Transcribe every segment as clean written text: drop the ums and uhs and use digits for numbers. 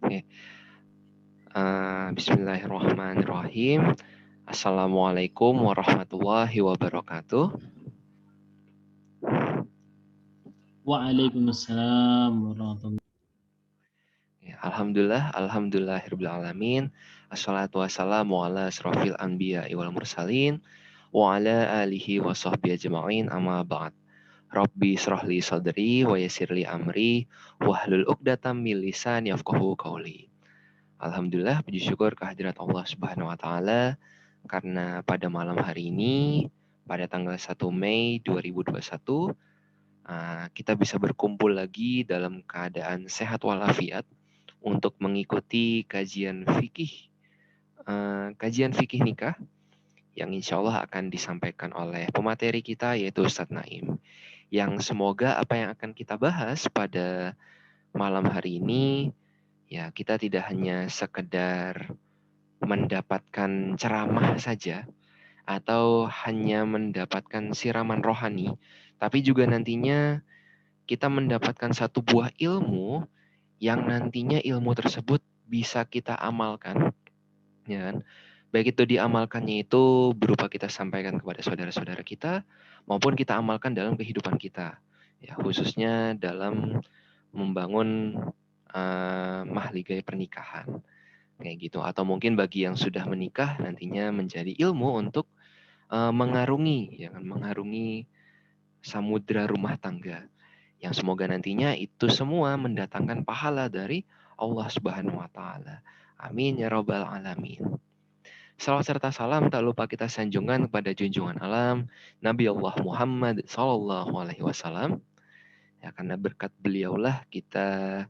Oke. Bismillahirrahmanirrahim. Assalamualaikum warahmatullahi wabarakatuh. Waalaikumsalam warahmatullahi. Ya, alhamdulillahirabbil alamin. Assalatu wassalamu ala asrofil anbiya'i wal mursalin wa ala alihi wa sahbihi ajma'in amma ba'd. Rabbi shrahli sadri wa yassirli amri wahlul 'uqdatam min lisani yafqahu qawli. Alhamdulillah, puji syukur kehadirat Allah Subhanahu wa taala karena pada malam hari ini pada tanggal 1 Mei 2021 kita bisa berkumpul lagi dalam keadaan sehat walafiat untuk mengikuti kajian fikih nikah yang insya Allah akan disampaikan oleh pemateri kita yaitu Ustadz Naim. Yang semoga apa yang akan kita bahas pada malam hari ini ya kita tidak hanya sekedar mendapatkan ceramah saja atau hanya mendapatkan siraman rohani, tapi juga nantinya kita mendapatkan satu buah ilmu yang nantinya ilmu tersebut bisa kita amalkan, ya kan? Baik itu diamalkannya itu berupa kita sampaikan kepada saudara-saudara kita, maupun kita amalkan dalam kehidupan kita, ya khususnya dalam membangun mahligai pernikahan, kayak gitu. Atau mungkin bagi yang sudah menikah nantinya menjadi ilmu untuk mengarungi, ya kan, mengarungi samudra rumah tangga yang semoga nantinya itu semua mendatangkan pahala dari Allah Subhanahu wa taala. Amin ya rabbal alamin. Salawat serta salam tak lupa kita sanjungkan kepada junjungan alam Nabi Allah Muhammad sallallahu alaihi wasallam. Ya karena berkat beliaulah kita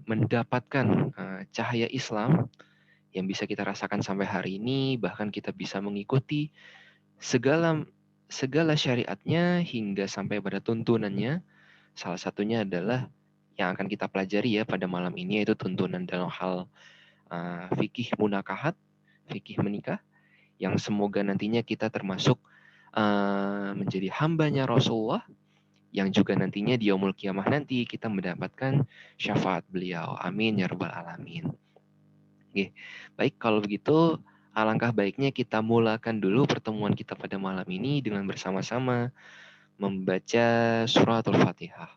mendapatkan cahaya Islam yang bisa kita rasakan sampai hari ini, bahkan kita bisa mengikuti segala segala syariatnya hingga sampai pada tuntunannya. Salah satunya adalah yang akan kita pelajari ya pada malam ini, yaitu tuntunan dalam hal fikih munakahat, fikih menikah, yang semoga nantinya kita termasuk menjadi hambanya Rasulullah, yang juga nantinya di yaumul kiamah nanti kita mendapatkan syafaat beliau. Amin ya rabbal alamin. Oke. Baik, kalau begitu alangkah baiknya kita mulakan dulu pertemuan kita pada malam ini dengan bersama-sama membaca surat Al-Fatihah.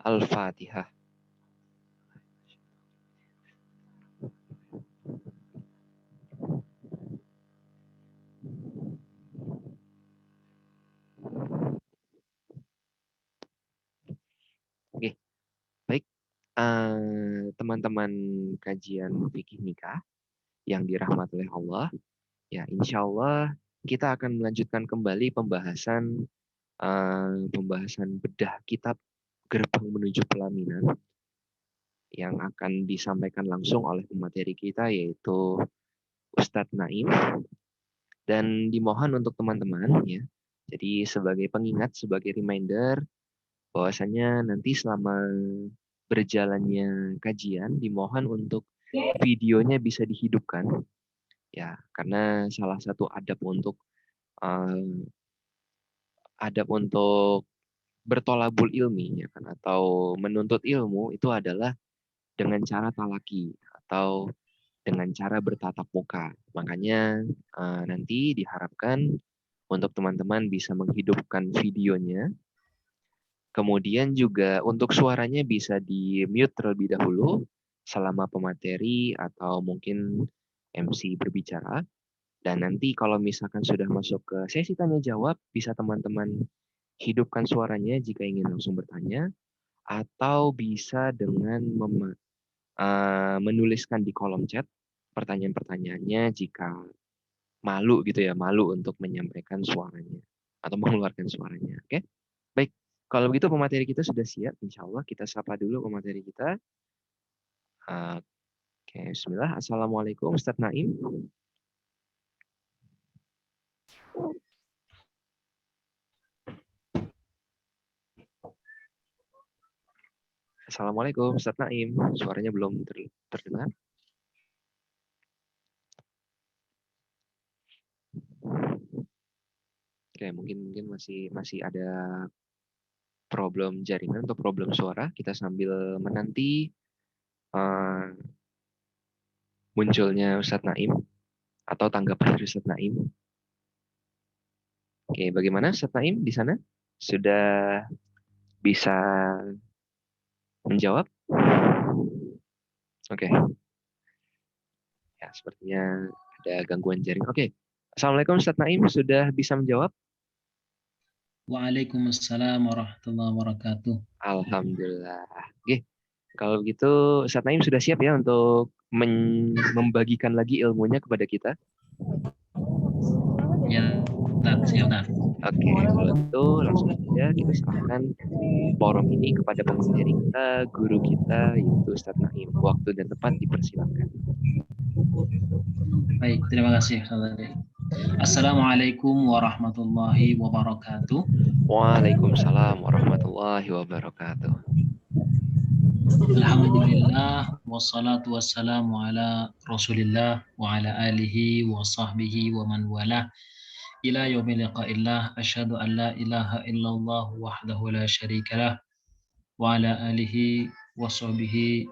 Al-Fatihah. Oke, baik. Teman-teman kajian fikih nikah yang dirahmati oleh Allah, ya insya Allah kita akan melanjutkan kembali pembahasan bedah kitab Gerbang Menuju Pelaminan yang akan disampaikan langsung oleh pemateri kita yaitu Ustadz Naim, dan dimohon untuk teman-teman ya. Jadi sebagai pengingat, sebagai reminder bahwasanya nanti selama berjalannya kajian dimohon untuk videonya bisa dihidupkan ya, karena salah satu uh, adab untuk bertolabul ilmi ya kan, atau menuntut ilmu itu adalah dengan cara talaki atau dengan cara bertatap muka. Makanya nanti diharapkan untuk teman-teman bisa menghidupkan videonya. Kemudian juga untuk suaranya bisa di-mute terlebih dahulu selama pemateri atau mungkin MC berbicara. Dan nanti kalau misalkan sudah masuk ke sesi tanya jawab, bisa teman-teman hidupkan suaranya jika ingin langsung bertanya, atau bisa dengan menuliskan di kolom chat pertanyaan-pertanyaannya jika malu gitu ya, malu untuk menyampaikan suaranya atau mengeluarkan suaranya. Oke, baik. Kalau begitu pemateri kita sudah siap, insya Allah kita sapa dulu pemateri kita. Oke, Bismillah. Assalamualaikum Ustadz Naim. Assalamualaikum Ustadz Naim. Suaranya belum terdengar. Oke, mungkin masih ada problem jaringan atau problem suara. Kita sambil menanti munculnya Ustadz Naim atau tanggapan dari Ustadz Naim. Oke, bagaimana Ustadz Naim di sana? Sudah bisa menjawab? Oke. Ya, sepertinya ada gangguan jaring. Oke. Assalamualaikum Ustadz Naim, sudah bisa menjawab? Waalaikumsalam warahmatullahi wabarakatuh. Alhamdulillah. Oke. Kalau begitu Ustadz Naim sudah siap ya untuk membagikan lagi ilmunya kepada kita? Ya, siap. Oke, kalau itu langsung saja kita serahkan forum ini kepada pemateri kita, guru kita, yaitu Ustadz Naim. Waktu dan tempat dipersilakan. Baik, terima kasih. Assalamualaikum warahmatullahi wabarakatuh. Waalaikumsalam warahmatullahi wabarakatuh. Alhamdulillah, wassalatu wassalamu ala rasulillah wa ala alihi wa sahbihi wa man walah. Ila yaumil liqa'illah, asyhadu an la ilaha illallah wahdahu la syarikalah wa ala alihi wa sahbihi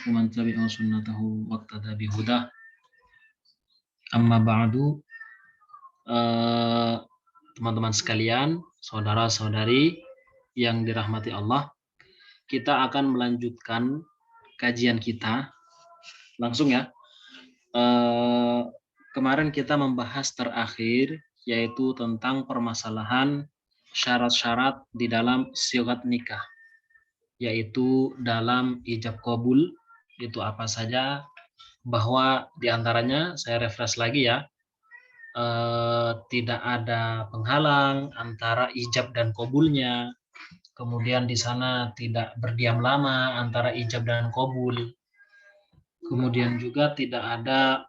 wa man tabi'a sunnatahu waqtada bihudah. Amma ba'du, teman-teman sekalian, saudara-saudari yang dirahmati Allah, kita akan melanjutkan kajian kita langsung ya. Kemarin kita membahas terakhir yaitu tentang permasalahan syarat-syarat di dalam syigat nikah, yaitu dalam ijab qabul itu apa saja, bahwa diantaranya saya refresh lagi ya, tidak ada penghalang antara ijab dan qabulnya. Kemudian di sana tidak berdiam lama antara ijab dan qabul. Kemudian juga tidak ada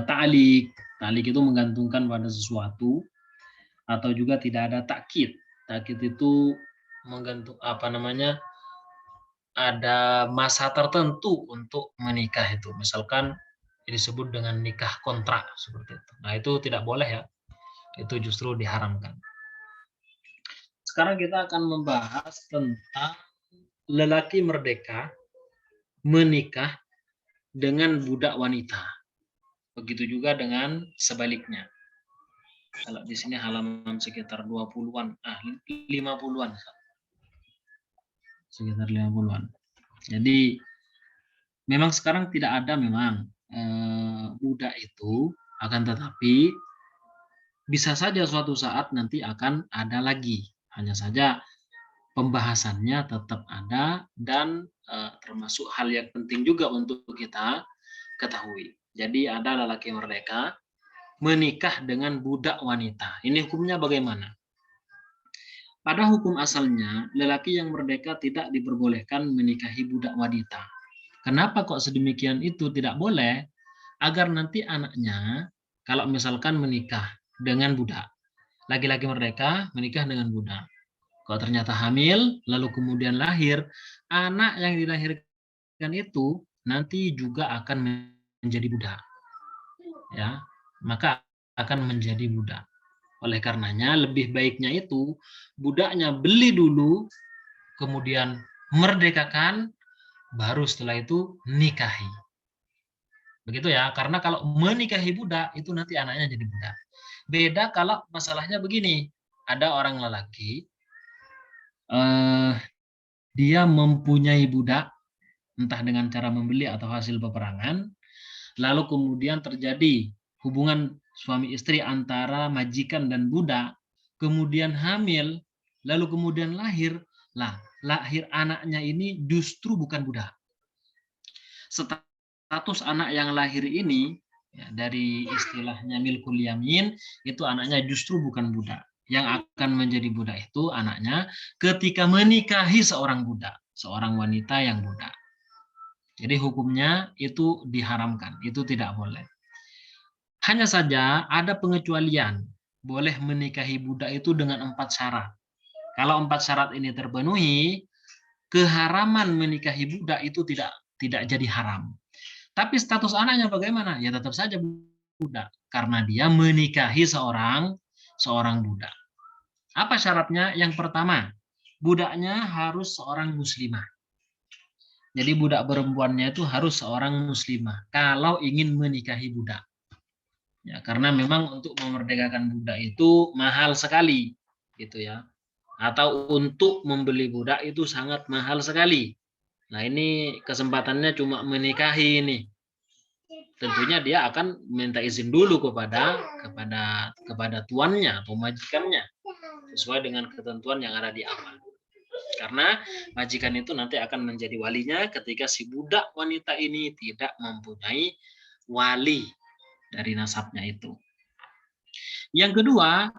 ta'liq. Ta'liq itu menggantungkan pada sesuatu, atau juga tidak ada takkid. Takkid itu menggantung ada masa tertentu untuk menikah itu. Misalkan disebut dengan nikah kontrak seperti itu. Nah, itu tidak boleh ya. Itu justru diharamkan. Sekarang kita akan membahas tentang lelaki merdeka menikah dengan budak wanita. Begitu juga dengan sebaliknya. Kalau di sini halaman sekitar 20-an, 50-an. Sekitar 50-an. Jadi memang sekarang tidak ada memang budak itu, akan tetapi bisa saja suatu saat nanti akan ada lagi. Hanya saja pembahasannya tetap ada dan termasuk hal yang penting juga untuk kita ketahui. Jadi ada lelaki merdeka menikah dengan budak wanita. Ini hukumnya bagaimana? Pada hukum asalnya, lelaki yang merdeka tidak diperbolehkan menikahi budak wanita. Kenapa kok sedemikian itu tidak boleh? Agar nanti anaknya, kalau misalkan menikah dengan budak, laki-laki merdeka menikah dengan budak, kalau ternyata hamil, lalu kemudian lahir, anak yang dilahirkan itu nanti juga akan menjadi budak. Ya, maka akan menjadi budak. Oleh karenanya lebih baiknya itu budaknya beli dulu, kemudian merdekakan, baru setelah itu nikahi. Begitu ya, karena kalau menikahi budak itu nanti anaknya jadi budak. Beda kalau masalahnya begini, ada orang lelaki, dia mempunyai budak, entah dengan cara membeli atau hasil peperangan, lalu kemudian terjadi hubungan suami istri antara majikan dan budak, kemudian hamil, lalu kemudian lahir anaknya ini justru bukan budak. Status anak yang lahir ini, ya, dari istilahnya milkul yamin, itu anaknya justru bukan budak. Yang akan menjadi budak itu anaknya ketika menikahi seorang budak, seorang wanita yang budak. Jadi hukumnya itu diharamkan, itu tidak boleh. Hanya saja ada pengecualian, boleh menikahi budak itu dengan 4 syarat. Kalau 4 syarat ini terpenuhi, keharaman menikahi budak itu tidak jadi haram. Tapi status anaknya bagaimana? Ya tetap saja budak, karena dia menikahi seorang budak. Apa syaratnya? Yang pertama, budaknya harus seorang muslimah. Jadi budak perempuannya itu harus seorang muslimah kalau ingin menikahi budak. Ya, karena memang untuk memerdekakan budak itu mahal sekali, gitu ya. Atau untuk membeli budak itu sangat mahal sekali. Nah, ini kesempatannya cuma menikahi ini. Tentunya dia akan minta izin dulu kepada tuannya atau majikannya sesuai dengan ketentuan yang ada di awal. Karena majikan itu nanti akan menjadi walinya ketika si budak wanita ini tidak mempunyai wali dari nasabnya itu. Yang kedua,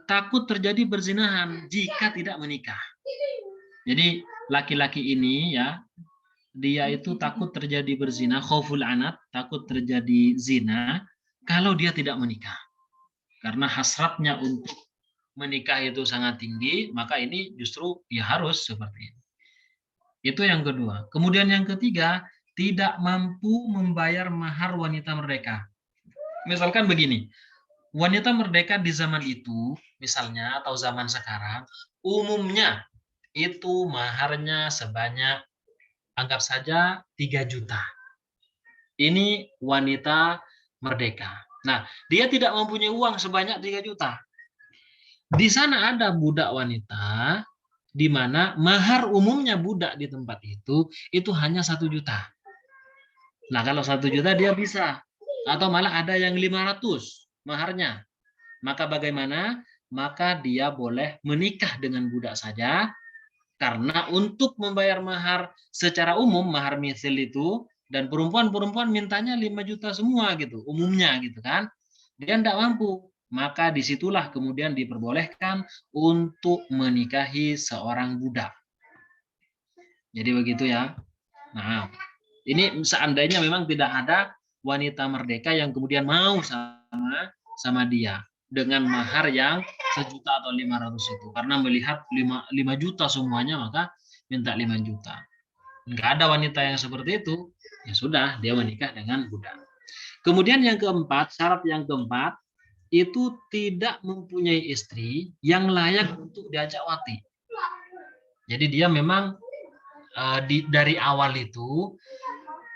takut terjadi perzinahan jika tidak menikah. Jadi laki-laki ini ya, dia itu takut terjadi berzina, khauful anat, takut terjadi zina kalau dia tidak menikah. Karena hasratnya untuk menikah itu sangat tinggi, maka ini justru ya harus seperti ini. Itu yang kedua. Kemudian yang ketiga, tidak mampu membayar mahar wanita merdeka. Misalkan begini, wanita merdeka di zaman itu, misalnya atau zaman sekarang, umumnya itu maharnya sebanyak, anggap saja 3 juta. Ini wanita merdeka. Nah, dia tidak mempunyai uang sebanyak 3 juta. Di sana ada budak wanita, di mana mahar umumnya budak di tempat itu hanya 1 juta. Nah, kalau 1 juta dia bisa. Atau malah ada yang 500 maharnya. Maka bagaimana? Maka dia boleh menikah dengan budak saja, karena untuk membayar mahar secara umum, mahar misil itu, dan perempuan-perempuan mintanya 5 juta semua gitu, umumnya gitu kan. Dia tidak mampu. Maka disitulah kemudian diperbolehkan untuk menikahi seorang budak. Jadi begitu ya. Nah, ini seandainya memang tidak ada wanita merdeka yang kemudian mau sama dia dengan mahar yang 1 juta atau 500 itu. Karena melihat 5 juta semuanya, maka minta 5 juta. Enggak ada wanita yang seperti itu, ya sudah, dia menikah dengan budak. Kemudian yang keempat, syarat yang keempat, itu tidak mempunyai istri yang layak untuk diajak wati. Jadi dia memang dari awal itu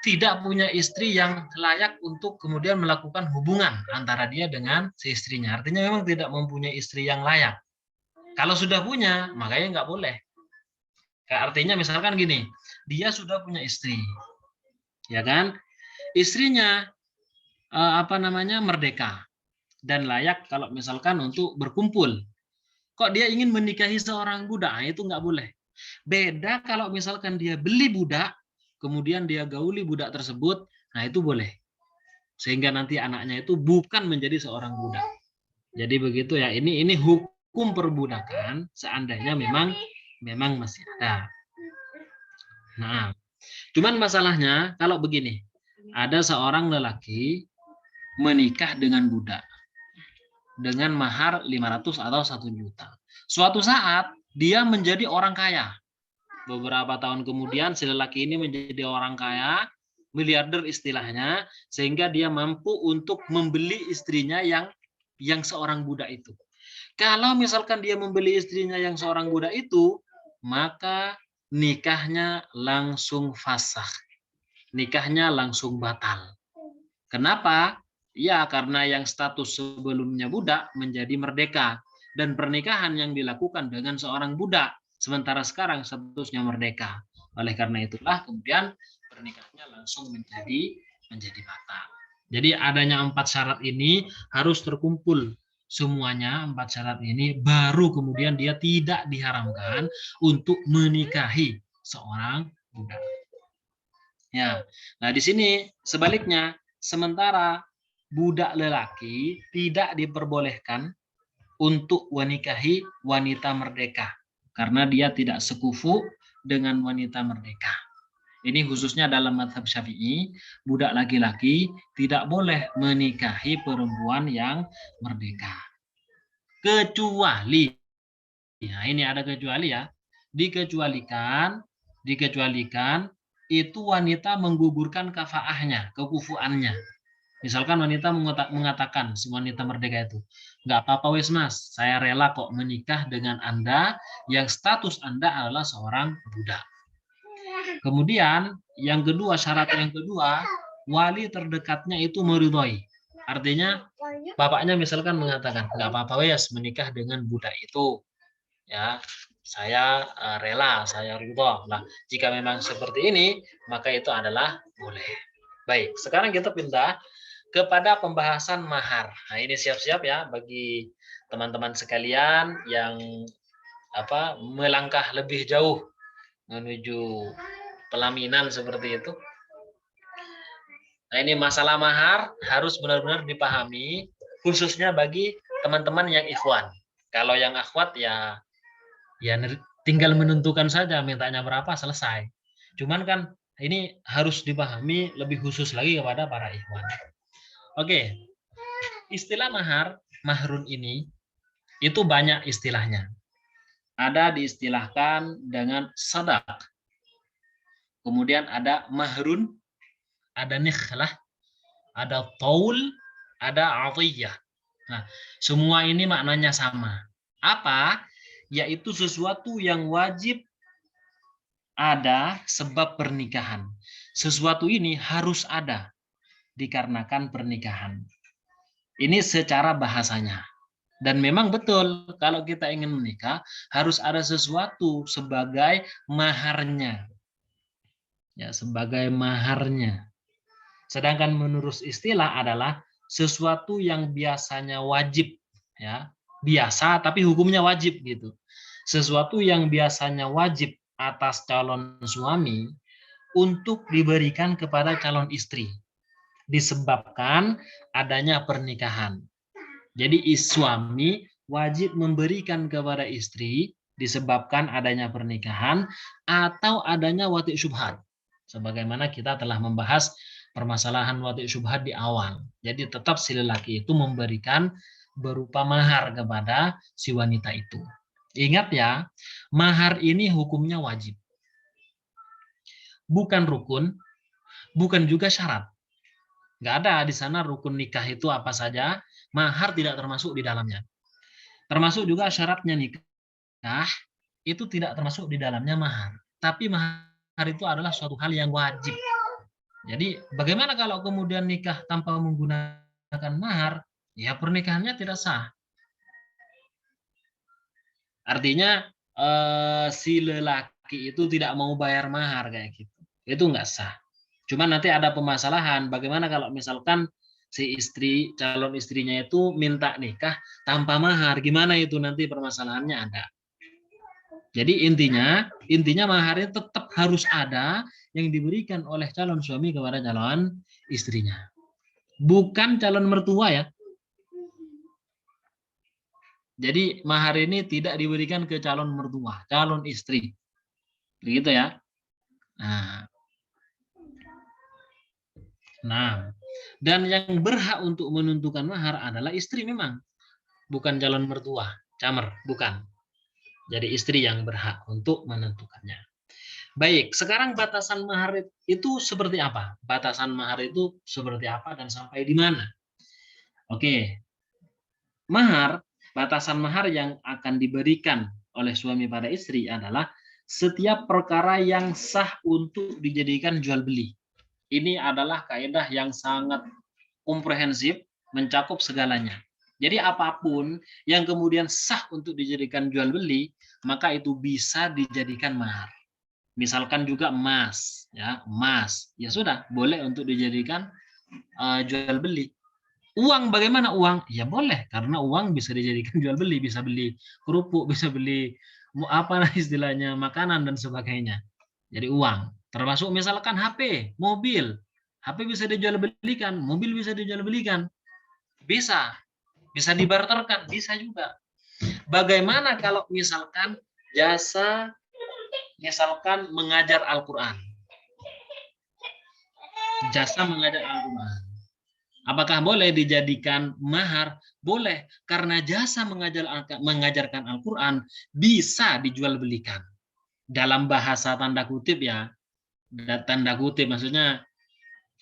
tidak punya istri yang layak untuk kemudian melakukan hubungan antara dia dengan si istrinya. Artinya memang tidak mempunyai istri yang layak. Kalau sudah punya, makanya nggak boleh. Artinya misalkan gini, dia sudah punya istri, ya kan? Istrinya merdeka dan layak kalau misalkan untuk berkumpul. Kok dia ingin menikahi seorang budak? Nah, itu nggak boleh. Beda kalau misalkan dia beli budak, kemudian dia gauli budak tersebut, nah itu boleh. Sehingga nanti anaknya itu bukan menjadi seorang budak. Jadi begitu ya. Ini hukum perbudakan seandainya memang masih ada. Nah, cuman masalahnya kalau begini, ada seorang lelaki menikah dengan budak dengan mahar 500 atau 1 juta. Suatu saat dia menjadi orang kaya. Beberapa tahun kemudian si lelaki ini menjadi orang kaya, miliarder istilahnya, sehingga dia mampu untuk membeli istrinya yang seorang budak itu. Kalau misalkan dia membeli istrinya yang seorang budak itu, maka nikahnya langsung fasakh. Nikahnya langsung batal. Kenapa? Ya, karena yang status sebelumnya budak menjadi merdeka. Dan pernikahan yang dilakukan dengan seorang budak, sementara sekarang statusnya merdeka. Oleh karena itulah kemudian pernikahannya langsung menjadi batal. Jadi adanya 4 syarat ini harus terkumpul semuanya, 4 syarat ini, baru kemudian dia tidak diharamkan untuk menikahi seorang budak. Ya, nah di sini sebaliknya, sementara budak lelaki tidak diperbolehkan untuk menikahi wanita merdeka karena dia tidak sekufu dengan wanita merdeka. Ini khususnya dalam mazhab Syafi'i, budak laki-laki tidak boleh menikahi perempuan yang merdeka. Kecuali, ya ini ada kecuali ya, dikecualikan itu wanita menggugurkan kafaahnya, kekufuannya. Misalkan wanita mengatakan, si wanita merdeka itu, nggak apa-apa wes mas, saya rela kok menikah dengan Anda yang status Anda adalah seorang budak. Kemudian yang kedua, syarat yang kedua, wali terdekatnya itu meridhoi. Artinya bapaknya misalkan mengatakan, nggak apa-apa wes menikah dengan budak itu, ya saya rela, saya ridho. Nah, jika memang seperti ini, maka itu adalah boleh. Baik, sekarang kita pindah kepada pembahasan mahar. Nah, ini siap-siap ya bagi teman-teman sekalian yang melangkah lebih jauh menuju pelaminan seperti itu. Nah, ini masalah mahar harus benar-benar dipahami, khususnya bagi teman-teman yang ikhwan. Kalau yang akhwat ya tinggal menentukan saja mintanya berapa, selesai. Cuman kan ini harus dipahami lebih khusus lagi kepada para ikhwan. Oke, istilah mahar, mahrun ini itu banyak istilahnya. Ada diistilahkan dengan sadaq. Kemudian ada mahrun, ada nikhlah, ada taul, ada atiyah. Nah, semua ini maknanya sama. Apa? Yaitu sesuatu yang wajib ada sebab pernikahan. Sesuatu ini harus ada dikarenakan pernikahan. Ini secara bahasanya. Dan memang betul, kalau kita ingin menikah, harus ada sesuatu sebagai maharnya. Ya, sebagai maharnya. Sedangkan menurut istilah adalah sesuatu yang biasanya wajib, ya, biasa tapi hukumnya wajib gitu. Sesuatu yang biasanya wajib atas calon suami untuk diberikan kepada calon istri disebabkan adanya pernikahan. Jadi suami wajib memberikan kepada istri disebabkan adanya pernikahan atau adanya wati syubhat. Sebagaimana kita telah membahas permasalahan wati syubhat di awal. Jadi tetap si lelaki itu memberikan berupa mahar kepada si wanita itu. Ingat ya, mahar ini hukumnya wajib. Bukan rukun, bukan juga syarat. Nggak ada di sana rukun nikah itu apa saja, mahar tidak termasuk di dalamnya. Termasuk juga syaratnya nikah, itu tidak termasuk di dalamnya mahar. Tapi mahar itu adalah suatu hal yang wajib. Jadi bagaimana kalau kemudian nikah tanpa menggunakan mahar, ya pernikahannya tidak sah. Artinya si lelaki itu tidak mau bayar mahar kayak gitu. Itu nggak sah. Cuma nanti ada permasalahan, bagaimana kalau misalkan si istri, calon istrinya itu minta nikah tanpa mahar, gimana itu nanti permasalahannya ada. Jadi intinya maharnya tetap harus ada yang diberikan oleh calon suami kepada calon istrinya. Bukan calon mertua ya. Jadi mahar ini tidak diberikan ke calon mertua, calon istri. Begitu ya. Nah, dan yang berhak untuk menentukan mahar adalah istri memang. Bukan calon mertua, camer, bukan. Jadi istri yang berhak untuk menentukannya. Baik, sekarang batasan mahar itu seperti apa? Batasan mahar itu seperti apa dan sampai di mana? Oke, mahar, batasan mahar yang akan diberikan oleh suami pada istri adalah setiap perkara yang sah untuk dijadikan jual beli. Ini adalah kaidah yang sangat komprehensif, mencakup segalanya. Jadi apapun yang kemudian sah untuk dijadikan jual beli, maka itu bisa dijadikan mahar. Misalkan juga emas, ya emas, ya sudah boleh untuk dijadikan jual beli. Uang, bagaimana uang? Ya boleh, karena uang bisa dijadikan jual beli, bisa beli kerupuk, bisa beli apa istilahnya makanan dan sebagainya. Jadi uang, termasuk misalkan HP, mobil. HP bisa dijual belikan, mobil bisa dijual belikan. Bisa dibarterkan, bisa juga. Bagaimana kalau misalkan jasa misalkan mengajar Al-Qur'an? Jasa mengajar Al-Qur'an. Apakah boleh dijadikan mahar? Boleh, karena jasa mengajarkan Al-Qur'an bisa dijual belikan. Dalam bahasa tanda kutip ya. Tanda kutip maksudnya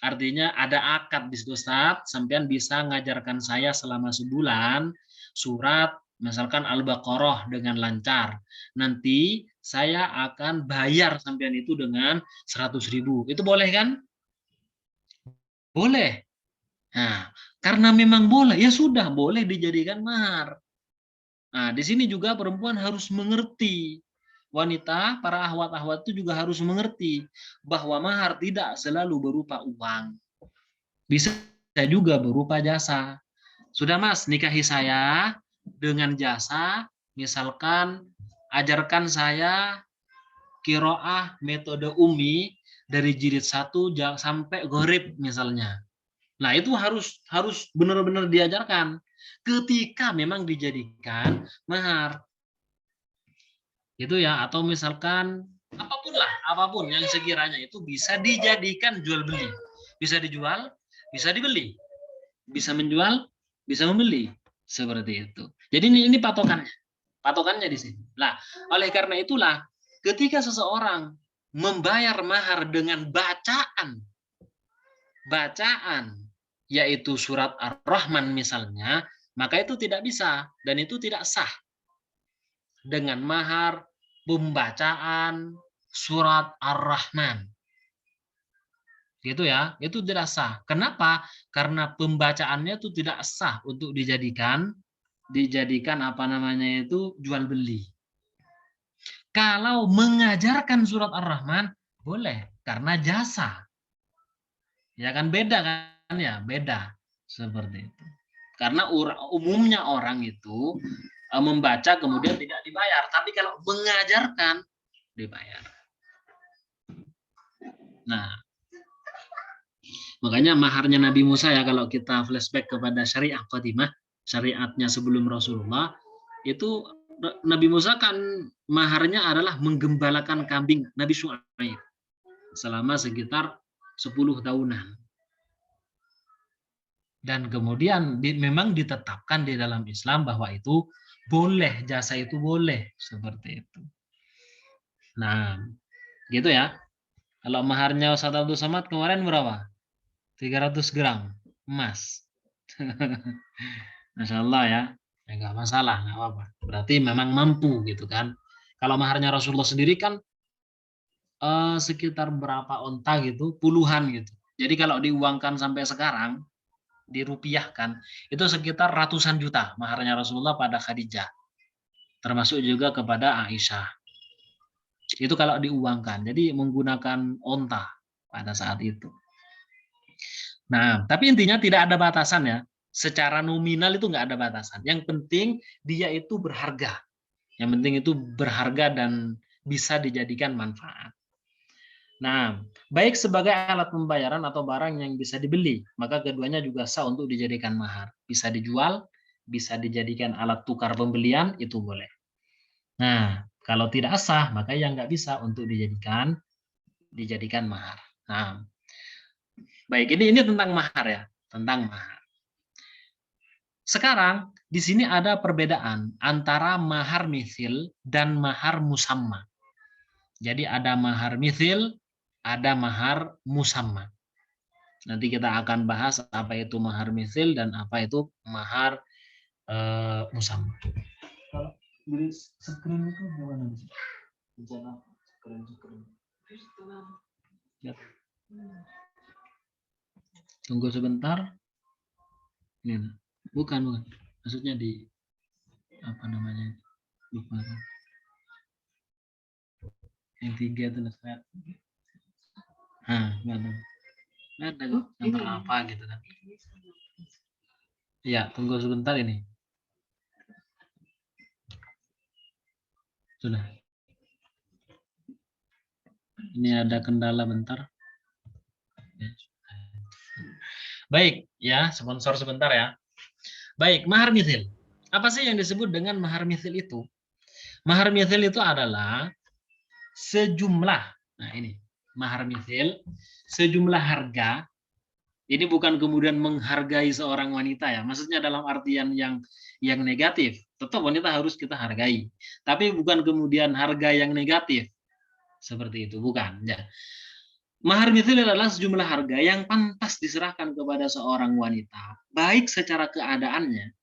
artinya ada akad di situ, Ustaz, sampean bisa ngajarkan saya selama sebulan surat misalkan Al-Baqarah dengan lancar. Nanti saya akan bayar sampean itu dengan 100.000. Itu boleh kan? Boleh. Nah, karena memang boleh, ya sudah boleh dijadikan mahar. Nah, di sini juga perempuan harus mengerti. Wanita, para ahwat-ahwat itu juga harus mengerti bahwa mahar tidak selalu berupa uang. Bisa juga berupa jasa. Sudah Mas, nikahi saya dengan jasa, misalkan ajarkan saya kiroah metode umi dari jilid 1 sampai gharib misalnya. Nah, itu harus benar-benar diajarkan ketika memang dijadikan mahar. Itu ya, atau misalkan apapun yang sekiranya itu bisa dijadikan jual beli. Bisa dijual, bisa dibeli. Bisa menjual, bisa membeli. Seperti itu. Jadi ini patokannya. Patokannya di sini. Nah, oleh karena itulah ketika seseorang membayar mahar dengan bacaan yaitu surat Ar-Rahman misalnya, maka itu tidak bisa dan itu tidak sah dengan mahar pembacaan surat Ar-Rahman. Gitu ya, itu tidak sah. Kenapa? Karena pembacaannya itu tidak sah untuk dijadikan apa namanya itu jual beli. Kalau mengajarkan surat Ar-Rahman boleh karena jasa. Ya kan beda kan ya, beda seperti itu. Karena umumnya orang itu membaca kemudian tidak dibayar, tapi kalau mengajarkan dibayar. Nah, makanya maharnya Nabi Musa ya, kalau kita flashback kepada syariat qadimah, syariatnya sebelum Rasulullah, itu Nabi Musa kan maharnya adalah menggembalakan kambing Nabi Syuaib selama sekitar 10 tahunan. Dan kemudian memang ditetapkan di dalam Islam bahwa itu boleh, jasa itu boleh, seperti itu. Nah, gitu ya. Kalau maharnya Ustaz Abdul Somad kemarin berapa? 300 gram emas. Masya Allah ya. Ya nggak masalah, nggak apa-apa. Berarti memang mampu gitu kan. Kalau maharnya Rasulullah sendiri kan sekitar berapa onta gitu, puluhan gitu. Jadi kalau diuangkan sampai sekarang, dirupiahkan, itu sekitar ratusan juta maharnya Rasulullah pada Khadijah. Termasuk juga kepada Aisyah. Itu kalau diuangkan. Jadi menggunakan onta pada saat itu. Nah, tapi intinya tidak ada batasan ya. Secara nominal itu nggak ada batasan. Yang penting dia itu berharga. Yang penting itu berharga dan bisa dijadikan manfaat. Nah, baik sebagai alat pembayaran atau barang yang bisa dibeli, maka keduanya juga sah untuk dijadikan mahar. Bisa dijual, bisa dijadikan alat tukar pembelian, itu boleh. Nah, kalau tidak sah, maka yang nggak bisa untuk dijadikan mahar. Nah, baik, ini tentang mahar ya, tentang mahar. Sekarang di sini ada perbedaan antara mahar mithil dan mahar musamma. Jadi ada mahar mithil, ada mahar musamma. Nanti kita akan bahas apa itu mahar mithil dan apa itu mahar musamma. Kalau beli screen itu gimana sih? Screen. Ya. Tunggu sebentar. Ini, bukan. Maksudnya di apa namanya? Lupa. Yang 3 itu lihat. Nggak ada. Nggak ada kok. Gambar apa gitu kan? Iya, tunggu sebentar ini. Sudah. Ini ada kendala bentar. Baik, ya, sponsor sebentar ya. Baik, mahar mithil. Apa sih yang disebut dengan mahar mithil itu? Mahar mithil itu adalah sejumlah, nah ini, mahar mithil, sejumlah harga. Ini bukan kemudian menghargai seorang wanita ya, maksudnya dalam artian yang negatif. Tetap wanita harus kita hargai, tapi bukan kemudian harga yang negatif. Seperti itu, bukan. Ya. Mahar mithil adalah sejumlah harga yang pantas diserahkan kepada seorang wanita, baik secara keadaannya,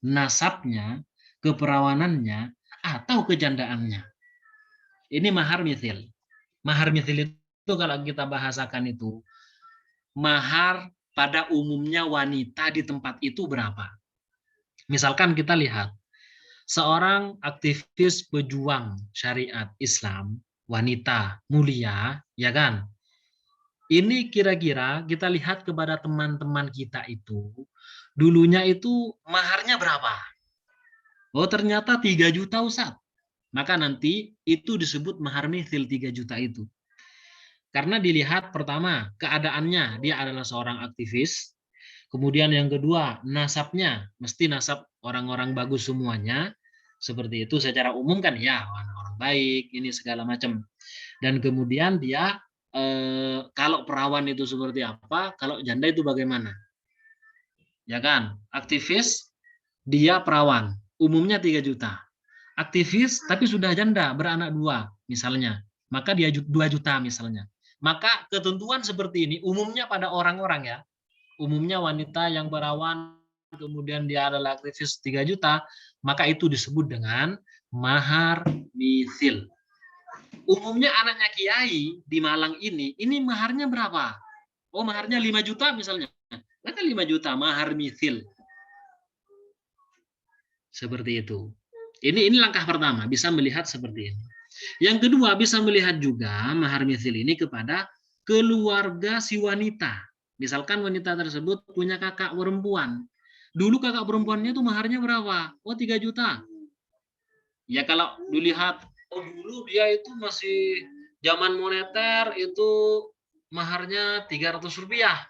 nasabnya, keperawanannya, atau kejandaannya. Ini mahar mithil. Mahar mithil itu kalau kita bahasakan itu, mahar pada umumnya wanita di tempat itu berapa? Misalkan kita lihat, seorang aktivis pejuang syariat Islam, wanita mulia, ya kan? Ini kira-kira kita lihat kepada teman-teman kita itu, dulunya itu maharnya berapa? Oh ternyata 3 juta Ustaz. Maka nanti itu disebut mahar mithil 3 juta itu. Karena dilihat pertama, keadaannya, dia adalah seorang aktivis. Kemudian yang kedua, nasabnya, mesti nasab orang-orang bagus semuanya. Seperti itu secara umum kan ya, orang-orang baik, ini segala macam. Dan kemudian dia kalau perawan itu seperti apa, kalau janda itu bagaimana? Ya kan? Aktivis, dia perawan, umumnya 3 juta. Aktivis tapi sudah janda, beranak 2 misalnya, maka dia 2 juta misalnya. Maka ketentuan seperti ini umumnya pada orang-orang ya. Umumnya wanita yang perawan kemudian dia adalah aktivis 3 juta, maka itu disebut dengan mahar mithil. Umumnya anaknya kiai di Malang ini maharnya berapa? Oh, maharnya 5 juta misalnya. Maka 5 juta mahar mithil. Seperti itu. Ini langkah pertama, bisa melihat seperti ini. Yang kedua, bisa melihat juga mahar mithil ini kepada keluarga si wanita. Misalkan wanita tersebut punya kakak perempuan. Dulu kakak perempuannya itu maharnya berapa? Oh, 3 juta. Ya kalau dilihat, oh dulu dia itu masih zaman moneter itu maharnya 300 rupiah.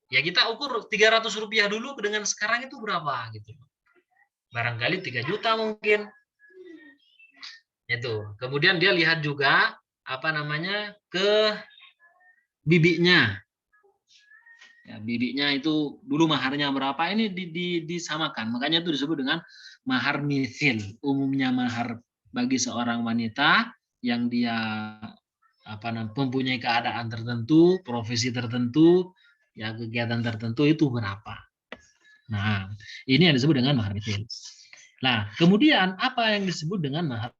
Ya kita ukur 300 rupiah dulu dengan sekarang itu berapa gitu. Barangkali 3 juta mungkin. Itu. Kemudian dia lihat juga apa namanya ke bibinya. Ya, bibinya itu dulu maharnya berapa ini disamakan. Makanya itu disebut dengan mahar mithil. Umumnya mahar bagi seorang wanita yang dia apa namanya mempunyai keadaan tertentu, profesi tertentu, ya kegiatan tertentu itu berapa. Nah, ini yang disebut dengan mahar mithil. Nah, kemudian apa yang disebut dengan mahar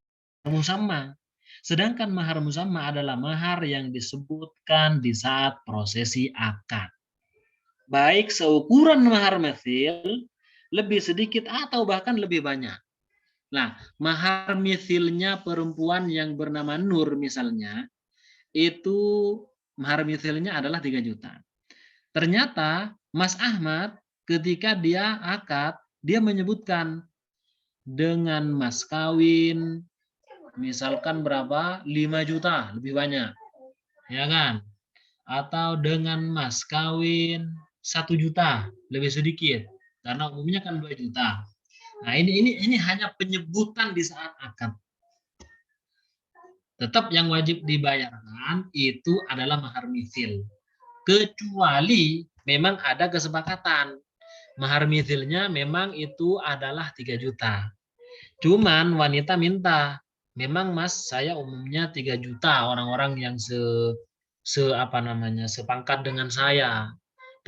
musamma? Sedangkan mahar musamma adalah mahar yang disebutkan di saat prosesi akad. Baik seukuran mahar mithil, lebih sedikit atau bahkan lebih banyak. Nah, mahar mithilnya perempuan yang bernama Nur misalnya, itu mahar mithilnya adalah 3 juta. Ternyata Mas Ahmad ketika dia akad, dia menyebutkan dengan mas kawin misalkan berapa? 5 juta, lebih banyak. Ya kan? Atau dengan mas kawin 1 juta, lebih sedikit. Karena umumnya kan 2 juta. Nah, ini hanya penyebutan di saat akad. Tetap yang wajib dibayarkan itu adalah mahar mithil. Kecuali memang ada kesepakatan. Mahar mithilnya memang itu adalah 3 juta. Cuman wanita minta, memang Mas saya umumnya 3 juta orang-orang yang apa namanya sepangkat dengan saya.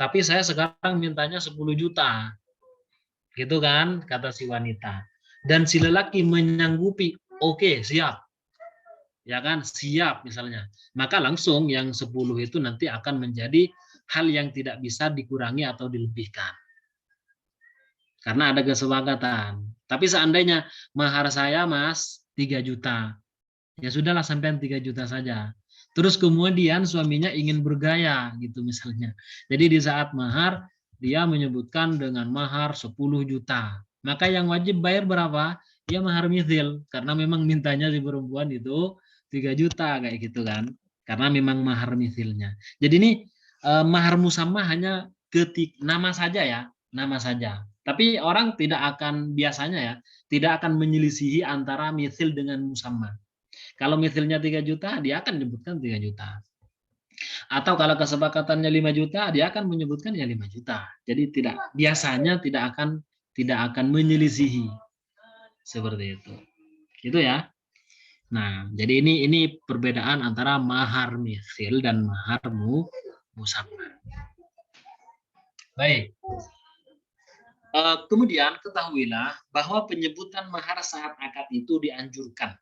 Tapi saya sekarang mintanya 10 juta. Gitu kan kata si wanita. Dan si lelaki menyanggupi, oke, siap. Ya kan, siap misalnya. Maka langsung yang 10 itu nanti akan menjadi hal yang tidak bisa dikurangi atau dilebihkan. Karena ada kesepakatan. Tapi seandainya mahar saya Mas 3 juta. Ya sudahlah sampai 3 juta saja. Terus kemudian suaminya ingin bergaya gitu misalnya. Jadi di saat mahar dia menyebutkan dengan mahar 10 juta. Maka yang wajib bayar berapa? Ya mahar mithil. Karena memang mintanya si perempuan itu 3 juta kayak gitu kan. Karena memang mahar mithilnya. Jadi ini mahar musamma hanya nama saja ya. Nama saja. Tapi orang tidak akan biasanya ya, tidak akan menyelisihi antara mithil dengan musamma. Kalau mithilnya 3 juta, dia akan menyebutkan 3 juta. Atau kalau kesepakatannya 5 juta, dia akan menyebutkan ya 5 juta. Jadi biasanya tidak akan menyelisihi. Seperti itu. Gitu ya. Nah, jadi ini perbedaan antara mahar mithil dan mahar musamma. Baik. Kemudian ketahuilah bahwa penyebutan mahar saat akad itu dianjurkan.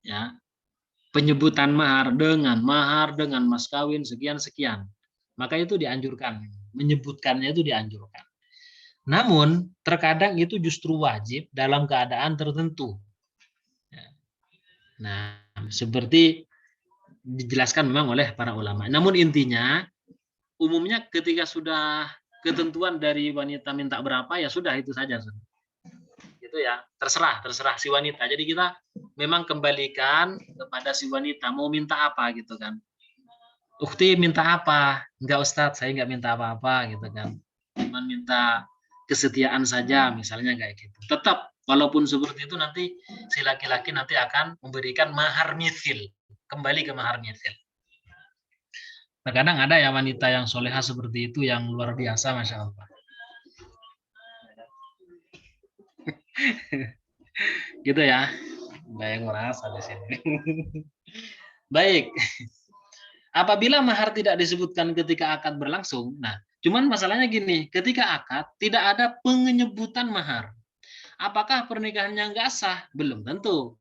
Ya, penyebutan mahar dengan mas kawin sekian-sekian, maka itu dianjurkan. Menyebutkannya itu dianjurkan. Namun, terkadang itu justru wajib dalam keadaan tertentu. Nah, seperti dijelaskan memang oleh para ulama. Namun intinya, umumnya ketika sudah ketentuan dari wanita minta berapa, ya sudah itu saja. Itu ya, terserah si wanita. Jadi kita memang kembalikan kepada si wanita, mau minta apa gitu kan. Ukti minta apa? Enggak Ustadz, saya enggak minta apa-apa gitu kan. Cuma minta kesetiaan saja misalnya kayak gitu. Tetap walaupun seperti itu nanti si laki-laki nanti akan memberikan mahar mithil. Kembali ke mahar mithil. Terkadang ada ya wanita yang soleha seperti itu yang luar biasa, Masya Allah. Gitu ya. Bayang merasa di sini. Baik. Apabila mahar tidak disebutkan ketika akad berlangsung, nah, cuman masalahnya gini, ketika akad tidak ada penyebutan mahar. Apakah pernikahannya nggak sah? Belum tentu.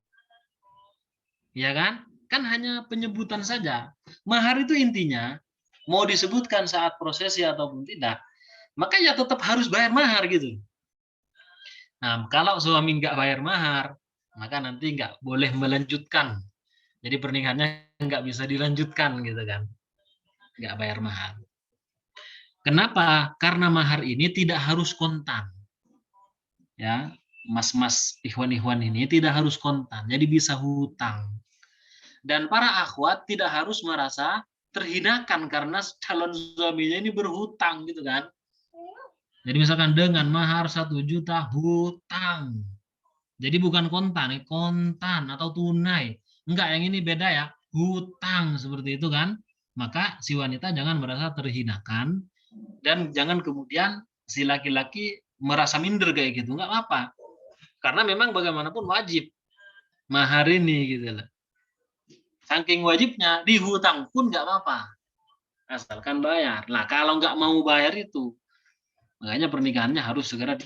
Ya kan? Kan hanya penyebutan saja. Mahar itu intinya, mau disebutkan saat prosesi ataupun tidak, maka ya tetap harus bayar mahar gitu. Nah, kalau suami nggak bayar mahar, maka nanti nggak boleh melanjutkan. Jadi pernikahannya nggak bisa dilanjutkan gitu kan. Nggak bayar mahar. Kenapa? Karena mahar ini tidak harus kontan. Ya, mas-mas ikhwan-ikhwan ini tidak harus kontan, jadi bisa hutang. Dan para akhwat tidak harus merasa terhinakan karena calon suaminya ini berhutang gitu kan. Jadi misalkan dengan mahar 1 juta hutang. Jadi bukan kontan atau tunai. Enggak, yang ini beda ya, hutang seperti itu kan. Maka si wanita jangan merasa terhinakan dan jangan kemudian si laki-laki merasa minder kayak gitu, nggak apa-apa. Karena memang bagaimanapun wajib mahar ini gitu loh. Saking wajibnya dihutang pun nggak apa-apa, asalkan bayar. Nah kalau nggak mau bayar itu, makanya pernikahannya harus segera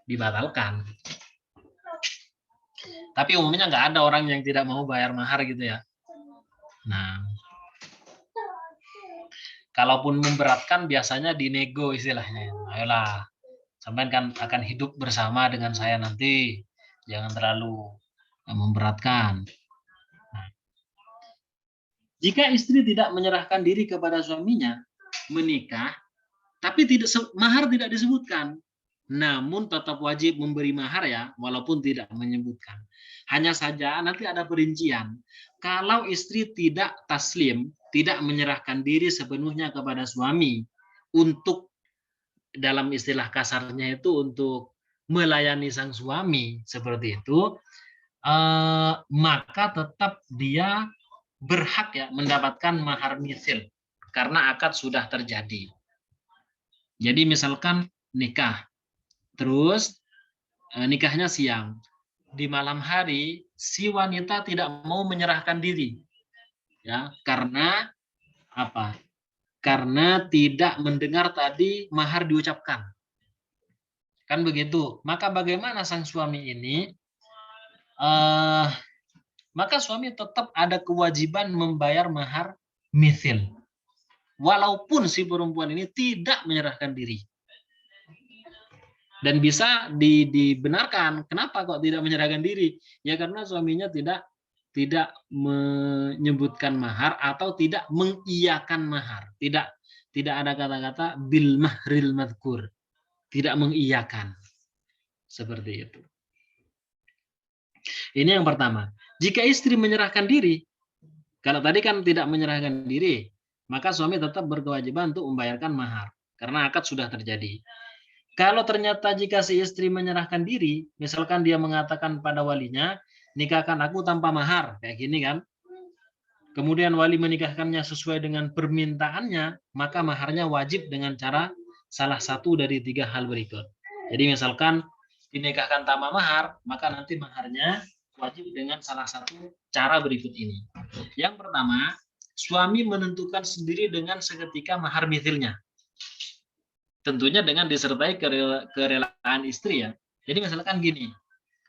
dibatalkan. Tapi umumnya nggak ada orang yang tidak mau bayar mahar gitu ya. Nah, kalaupun memberatkan biasanya dinego istilahnya. Ayolah, sampean kan akan hidup bersama dengan saya nanti, jangan terlalu memberatkan. Nah, jika istri tidak menyerahkan diri kepada suaminya, menikah, tapi mahar tidak disebutkan, namun tetap wajib memberi mahar ya, walaupun tidak menyebutkan. Hanya saja nanti ada perincian. Kalau istri tidak taslim, tidak menyerahkan diri sepenuhnya kepada suami untuk, dalam istilah kasarnya itu, untuk melayani sang suami seperti itu, maka tetap dia berhak ya mendapatkan mahar mithil karena akad sudah terjadi. Jadi misalkan nikah, terus nikahnya siang, di malam hari si wanita tidak mau menyerahkan diri, ya karena apa? Karena tidak mendengar tadi mahar diucapkan, kan begitu. Maka bagaimana sang suami ini? Maka suami tetap ada kewajiban membayar mahar mithil, walaupun si perempuan ini tidak menyerahkan diri. Dan bisa dibenarkan. Kenapa kok tidak menyerahkan diri? Ya karena suaminya tidak menyebutkan mahar atau tidak mengiyakan mahar. Tidak ada kata-kata bil mahril madhkur. Tidak mengiyakan. Seperti itu. Ini yang pertama. Jika istri menyerahkan diri, kalau tadi kan tidak menyerahkan diri, maka suami tetap berkewajiban untuk membayarkan mahar karena akad sudah terjadi. Kalau ternyata jika si istri menyerahkan diri, misalkan dia mengatakan pada walinya, nikahkan aku tanpa mahar, kayak gini kan. Kemudian wali menikahkannya sesuai dengan permintaannya, maka maharnya wajib dengan cara salah satu dari 3 hal berikut. Jadi misalkan dinikahkan tanpa mahar, maka nanti maharnya wajib dengan salah satu cara berikut ini. Yang pertama, suami menentukan sendiri dengan seketika mahar mithilnya. Tentunya dengan disertai kerelaan istri ya. Jadi misalkan gini,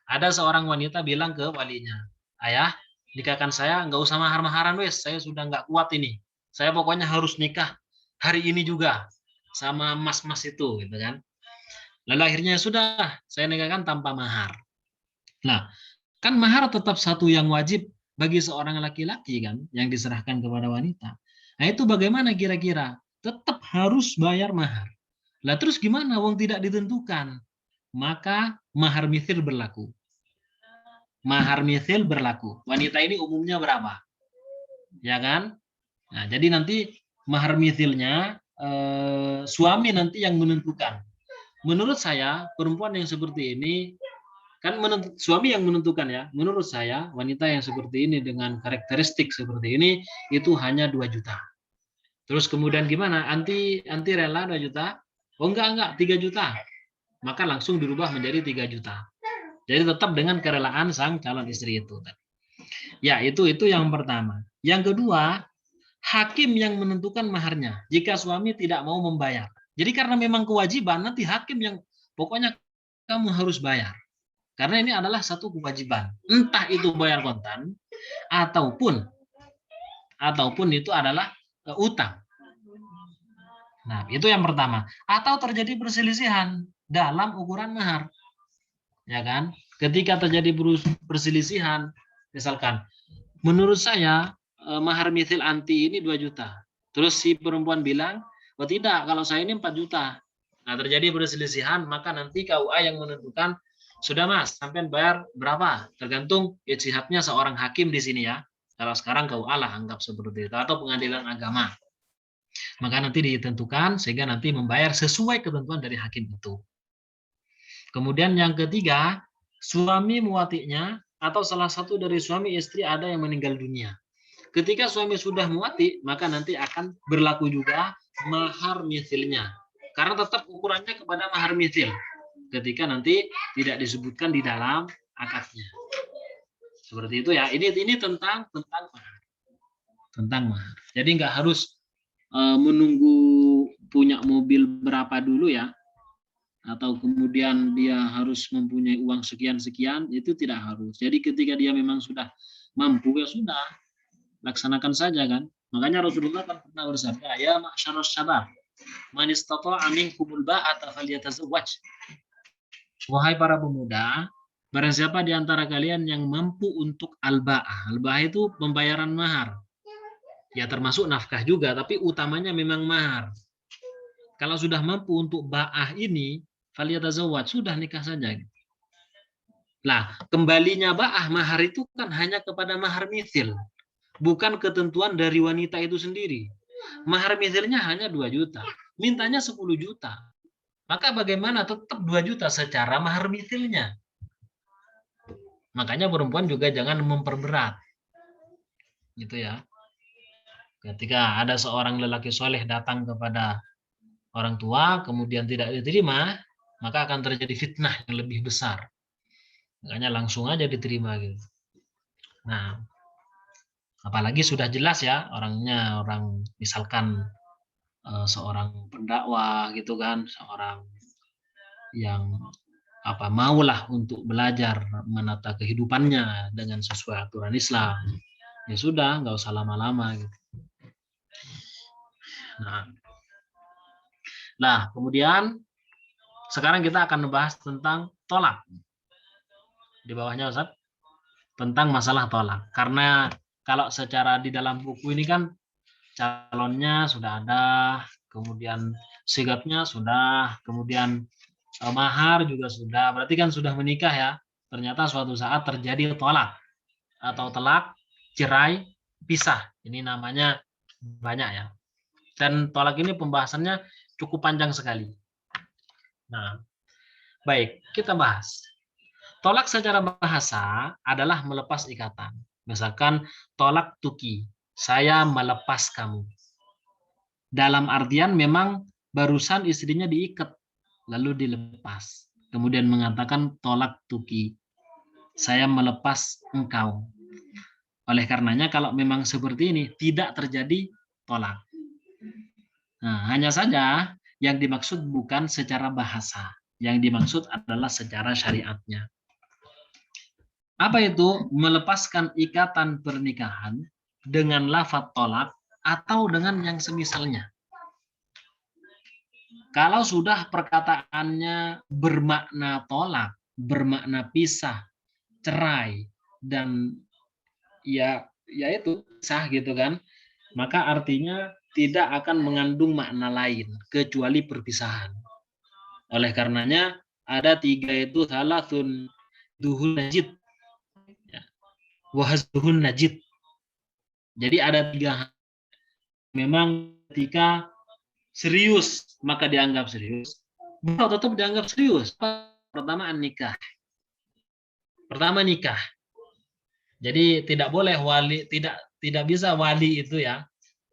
ada seorang wanita bilang ke walinya, ayah, nikahkan saya, nggak usah mahar-maharan wes, saya sudah nggak kuat ini. Saya pokoknya harus nikah hari ini juga sama mas-mas itu, gitu kan. Lalu akhirnya sudah, saya nikahkan tanpa mahar. Nah, kan mahar tetap satu yang wajib bagi seorang laki-laki kan, yang diserahkan kepada wanita. Nah itu bagaimana kira-kira? Tetap harus bayar mahar. Lah terus gimana? Wong tidak ditentukan. Maka mahar mithil berlaku. Mahar mithil berlaku. Wanita ini umumnya berapa? Ya kan? Nah, jadi nanti mahar mithilnya suami nanti yang menentukan. Menurut saya perempuan yang seperti ini kan suami yang menentukan ya. Menurut saya wanita yang seperti ini dengan karakteristik seperti ini itu hanya 2 juta. Terus kemudian gimana? Anti rela 2 juta? Oh enggak 3 juta. Maka langsung dirubah menjadi 3 juta. Jadi tetap dengan kerelaan sang calon istri itu. Ya, itu yang pertama. Yang kedua, hakim yang menentukan maharnya jika suami tidak mau membayar. Jadi karena memang kewajiban, nanti hakim yang pokoknya kamu harus bayar. Karena ini adalah satu kewajiban. Entah itu bayar kontan ataupun itu adalah utang. Nah, itu yang pertama. Atau terjadi perselisihan dalam ukuran mahar. Ya kan? Ketika terjadi perselisihan, misalkan menurut saya mahar mithil anti ini 2 juta. Terus si perempuan bilang, "Oh tidak, kalau saya ini 4 juta." Nah, terjadi perselisihan, maka nanti KUA yang menentukan, "Sudah Mas, sampai bayar berapa?" Tergantung ijtihadnya seorang hakim di sini ya. Kalau sekarang KUA lah anggap seperti itu, atau pengadilan agama. Maka nanti ditentukan sehingga nanti membayar sesuai ketentuan dari hakim itu. Kemudian yang ketiga, suami muwati'nya atau salah satu dari suami istri ada yang meninggal dunia. Ketika suami sudah muwati, maka nanti akan berlaku juga mahar mithilnya. Karena tetap ukurannya kepada mahar mithil. Ketika nanti tidak disebutkan di dalam akadnya. Seperti itu ya. Ini tentang mahar. Tentang mahar. Jadi nggak harus menunggu punya mobil berapa dulu ya. Atau kemudian dia harus mempunyai uang sekian-sekian, itu tidak harus. Jadi ketika dia memang sudah mampu, ya sudah, laksanakan saja kan. Makanya Rasulullah kan pernah bersabda, "Ya ma'syarus syabab, man istata'a minkumul ba'ata falyatazawwaj." Wahai para pemuda, barang siapa di antara kalian yang mampu untuk al-ba'ah. Al-ba'ah itu pembayaran mahar. Ya termasuk nafkah juga, tapi utamanya memang mahar. Kalau sudah mampu untuk ba'ah ini, falyatazawwaj, sudah nikah saja. Nah, kembalinya ba'ah mahar itu kan hanya kepada mahar mithil, bukan ketentuan dari wanita itu sendiri. Mahar mithilnya hanya 2 juta, mintanya 10 juta. Maka bagaimana tetap 2 juta secara mahar mithilnya? Makanya perempuan juga jangan memperberat. Gitu ya. Ketika ada seorang lelaki soleh datang kepada orang tua, kemudian tidak diterima, maka akan terjadi fitnah yang lebih besar. Makanya langsung aja diterima gitu. Nah, apalagi sudah jelas ya orangnya, orang misalkan seorang pendakwah gitu kan, seorang yang maulah untuk belajar menata kehidupannya dengan sesuai aturan Islam. Ya sudah, nggak usah lama-lama gitu. Nah, kemudian sekarang kita akan membahas tentang tolak. Di bawahnya Ustaz, tentang masalah tolak. Karena kalau secara di dalam buku ini kan calonnya sudah ada, kemudian sigatnya sudah, kemudian mahar juga sudah, berarti kan sudah menikah ya. Ternyata suatu saat terjadi tolak atau telak, cerai, pisah. Ini namanya banyak ya. Dan tolak ini pembahasannya cukup panjang sekali. Nah, baik, kita bahas. Tolak secara bahasa adalah melepas ikatan. Misalkan tolak tuki, saya melepas kamu. Dalam artian memang barusan istrinya diikat, lalu dilepas. Kemudian mengatakan tolak tuki, saya melepas engkau. Oleh karenanya kalau memang seperti ini tidak terjadi tolak. Nah, hanya saja yang dimaksud bukan secara bahasa. Yang dimaksud adalah secara syariatnya. Apa itu? Melepaskan ikatan pernikahan dengan lafaz tolak atau dengan yang semisalnya. Kalau sudah perkataannya bermakna tolak, bermakna pisah, cerai, dan ya itu sah gitu kan, maka artinya tidak akan mengandung makna lain kecuali perpisahan. Oleh karenanya ada 3 itu salasun duhun najid, ya, wahazduhun najid. Jadi ada 3 memang ketika serius maka dianggap serius, tetap dianggap serius. Pertama nikah. Pertama nikah. Jadi tidak boleh tidak bisa wali itu ya.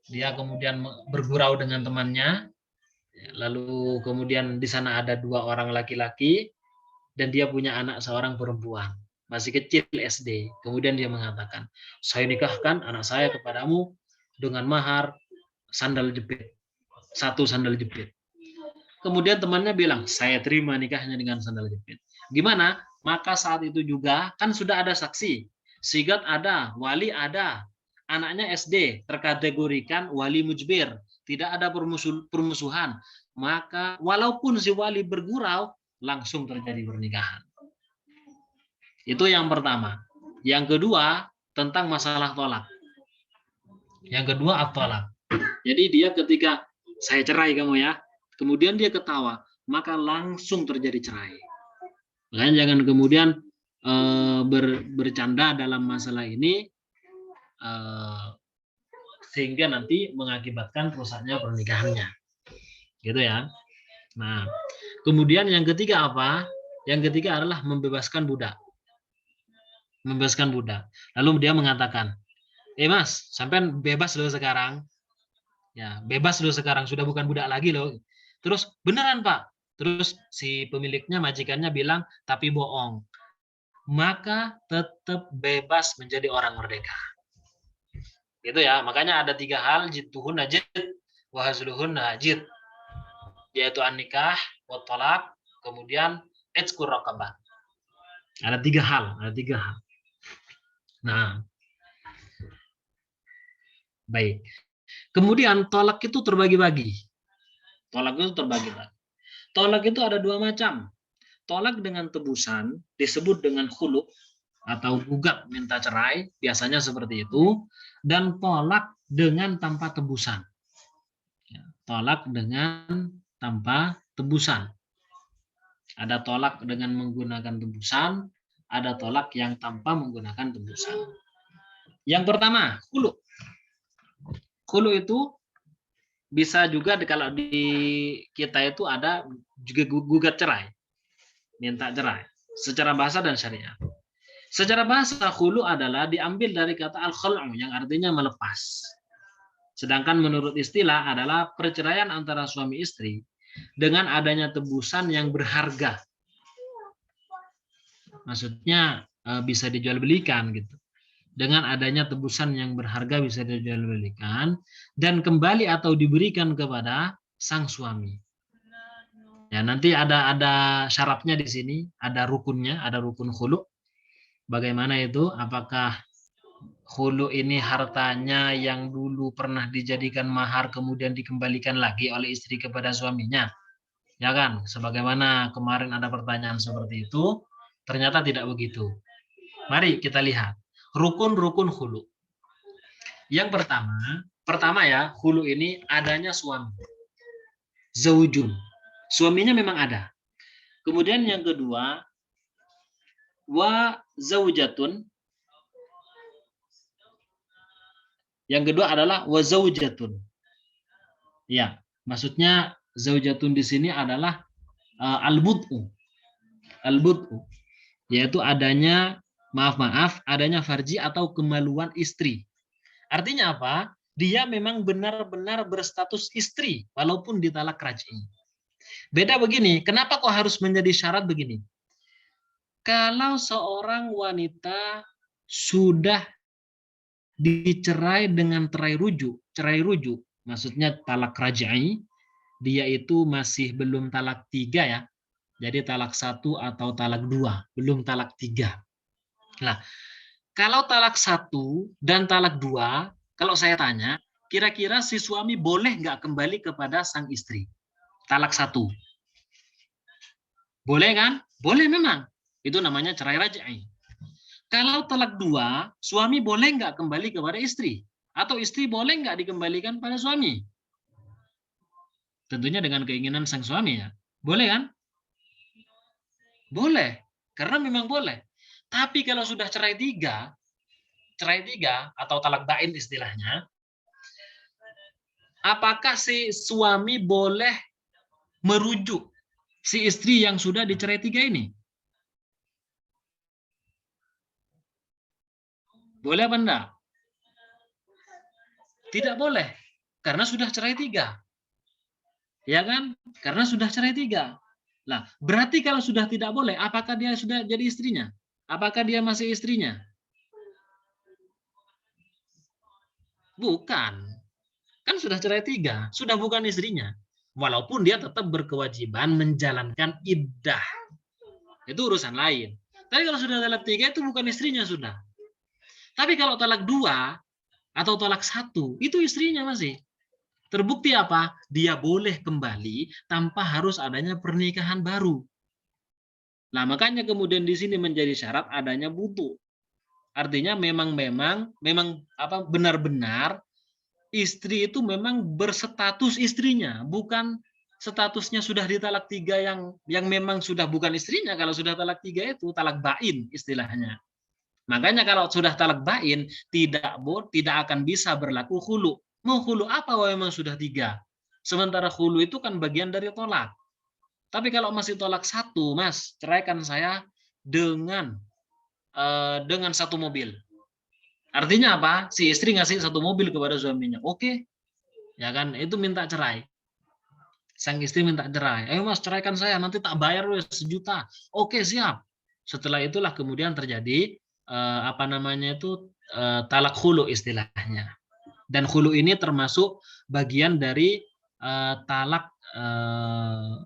Dia kemudian bergurau dengan temannya, lalu kemudian di sana ada 2 orang laki-laki dan dia punya anak seorang perempuan, masih kecil SD. Kemudian dia mengatakan, saya nikahkan anak saya kepadamu dengan mahar sandal jepit, 1 sandal jepit. Kemudian temannya bilang, saya terima nikahnya dengan sandal jepit. Gimana? Maka saat itu juga kan sudah ada saksi, sigat ada, wali ada, anaknya SD, terkategorikan wali mujbir, tidak ada permusuhan. Maka walaupun si wali bergurau, langsung terjadi pernikahan. Itu yang pertama. Yang kedua, tentang masalah tolak. Yang kedua, at-tolak. Jadi dia ketika saya cerai kamu ya, kemudian dia ketawa, maka langsung terjadi cerai. Makanya jangan kemudian bercanda dalam masalah ini sehingga nanti mengakibatkan rusaknya pernikahannya. Gitu ya. Nah, kemudian yang ketiga apa? Yang ketiga adalah membebaskan budak. Membebaskan budak. Lalu dia mengatakan, Mas, sampean bebas loh sekarang. Ya, bebas loh sekarang, sudah bukan budak lagi loh. Terus, beneran Pak? Terus si pemiliknya, majikannya bilang, tapi bohong. Maka tetap bebas menjadi orang merdeka. Gitu ya, makanya ada 3 hal, jituhun najid, wahazluhun najid. Yaitu an-nikah, wat-tolak, kemudian itsqur raqabah. Ada 3 hal, Nah, baik. Kemudian tolak itu terbagi-bagi. Tolak itu ada 2 macam. Tolak dengan tebusan disebut dengan khulu atau gugat minta cerai, biasanya seperti itu. Dan tolak dengan tanpa tebusan. Tolak dengan tanpa tebusan. Ada tolak dengan menggunakan tebusan, ada tolak yang tanpa menggunakan tebusan. Yang pertama, khulu. Khulu itu bisa juga kalau di kita itu ada juga gugat cerai, minta cerai secara bahasa dan syariat. Secara bahasa khulu adalah diambil dari kata al-khul'u yang artinya melepas. Sedangkan menurut istilah adalah perceraian antara suami istri dengan adanya tebusan yang berharga. Maksudnya bisa dijual belikan gitu. Dengan adanya tebusan yang berharga bisa dijual belikan dan kembali atau diberikan kepada sang suami. Ya, nanti ada syaratnya di sini, ada rukunnya, ada rukun khulu. Bagaimana itu? Apakah khulu ini hartanya yang dulu pernah dijadikan mahar kemudian dikembalikan lagi oleh istri kepada suaminya? Ya kan? Sebagaimana kemarin ada pertanyaan seperti itu, ternyata tidak begitu. Mari kita lihat rukun-rukun khulu. Yang pertama ya, khulu ini adanya suami. Zaujun. Suaminya memang ada. Kemudian yang kedua, wa zaujatun. Yang kedua adalah wa zaujatun. Ya, maksudnya zaujatun di sini adalah al-bud'u. Al-bud'u, yaitu adanya adanya farji atau kemaluan istri. Artinya apa? Dia memang benar-benar berstatus istri walaupun ditalak raj'i. Beda begini, kenapa kok harus menjadi syarat begini? Kalau seorang wanita sudah dicerai dengan cerai rujuk, maksudnya talak raj'i, dia itu masih belum talak 3 ya. Jadi talak 1 atau talak 2, belum talak 3. Nah, kalau talak 1 dan talak 2, kalau saya tanya, kira-kira si suami boleh nggak kembali kepada sang istri? Talak 1. Boleh kan? Boleh memang. Itu namanya cerai raj'i. Kalau talak 2, suami boleh nggak kembali kepada istri? Atau istri boleh nggak dikembalikan pada suami? Tentunya dengan keinginan sang suami ya. Boleh kan? Boleh. Karena memang boleh. Tapi kalau sudah cerai 3 atau talak bain istilahnya, apakah si suami boleh merujuk si istri yang sudah dicerai 3 ini? Boleh apa enggak? Tidak boleh. Karena sudah cerai 3. Ya kan? Karena sudah cerai 3. Nah, berarti kalau sudah tidak boleh, apakah dia sudah jadi istrinya? Apakah dia masih istrinya? Bukan. Kan sudah cerai 3, sudah bukan istrinya. Walaupun dia tetap berkewajiban menjalankan iddah. Itu urusan lain. Tapi kalau sudah talak 3 itu bukan istrinya sudah. Tapi kalau talak 2 atau talak 1, itu istrinya masih. Terbukti apa? Dia boleh kembali tanpa harus adanya pernikahan baru. Nah, makanya kemudian di sini menjadi syarat adanya butuh. Artinya memang apa benar-benar istri itu memang berstatus istrinya, bukan statusnya sudah di talak 3 yang memang sudah bukan istrinya. Kalau sudah talak 3 itu talak bain istilahnya. Makanya kalau sudah talak bain tidak akan bisa berlaku khulu. Mau khulu apa memang sudah 3. Sementara khulu itu kan bagian dari tolak. Tapi kalau masih tolak 1, Mas, ceraikan saya dengan satu mobil. Artinya apa? Si istri ngasih satu mobil kepada suaminya. Oke, ya kan? Itu minta cerai. Sang istri minta cerai. Ayo Mas, ceraikan saya, nanti tak bayar 1 juta. Oke, siap. Setelah itulah kemudian terjadi apa namanya itu talak khulu istilahnya. Dan khulu ini termasuk bagian dari talak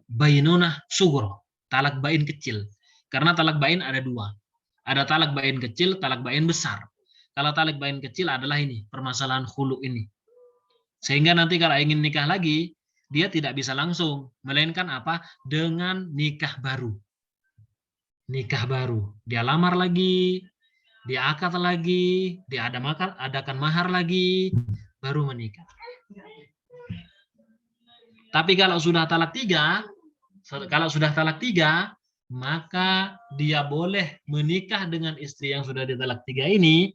bainunah sugro, talak bain kecil. Karena talak bain ada 2. Ada talak bain kecil, talak bain besar. Kalau talak bain kecil adalah ini, permasalahan khulu ini. Sehingga nanti kalau ingin nikah lagi, dia tidak bisa langsung, melainkan apa? Dengan nikah baru. Nikah baru. Dia lamar lagi, dia akad lagi, dia adakan mahar lagi, baru menikah. Tapi kalau sudah talak 3, maka dia boleh menikah dengan istri yang sudah ditalak 3 ini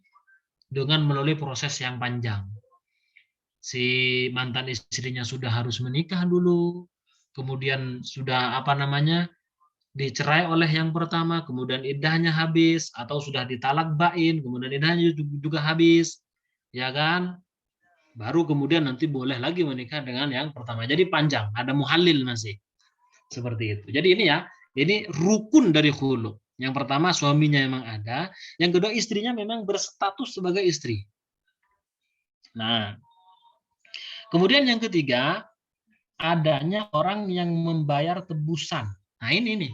dengan melalui proses yang panjang. Si mantan istrinya sudah harus menikah dulu, kemudian sudah apa namanya dicerai oleh yang pertama, kemudian iddahnya habis, atau sudah ditalak bain, kemudian iddahnya juga habis, ya kan? Baru kemudian nanti boleh lagi menikah dengan yang pertama. Jadi panjang, ada muhalil masih. Seperti itu. Jadi ini ya, ini rukun dari khulu. Yang pertama suaminya memang ada, yang kedua istrinya memang berstatus sebagai istri. Nah, kemudian yang ketiga, adanya orang yang membayar tebusan. Nah ini nih,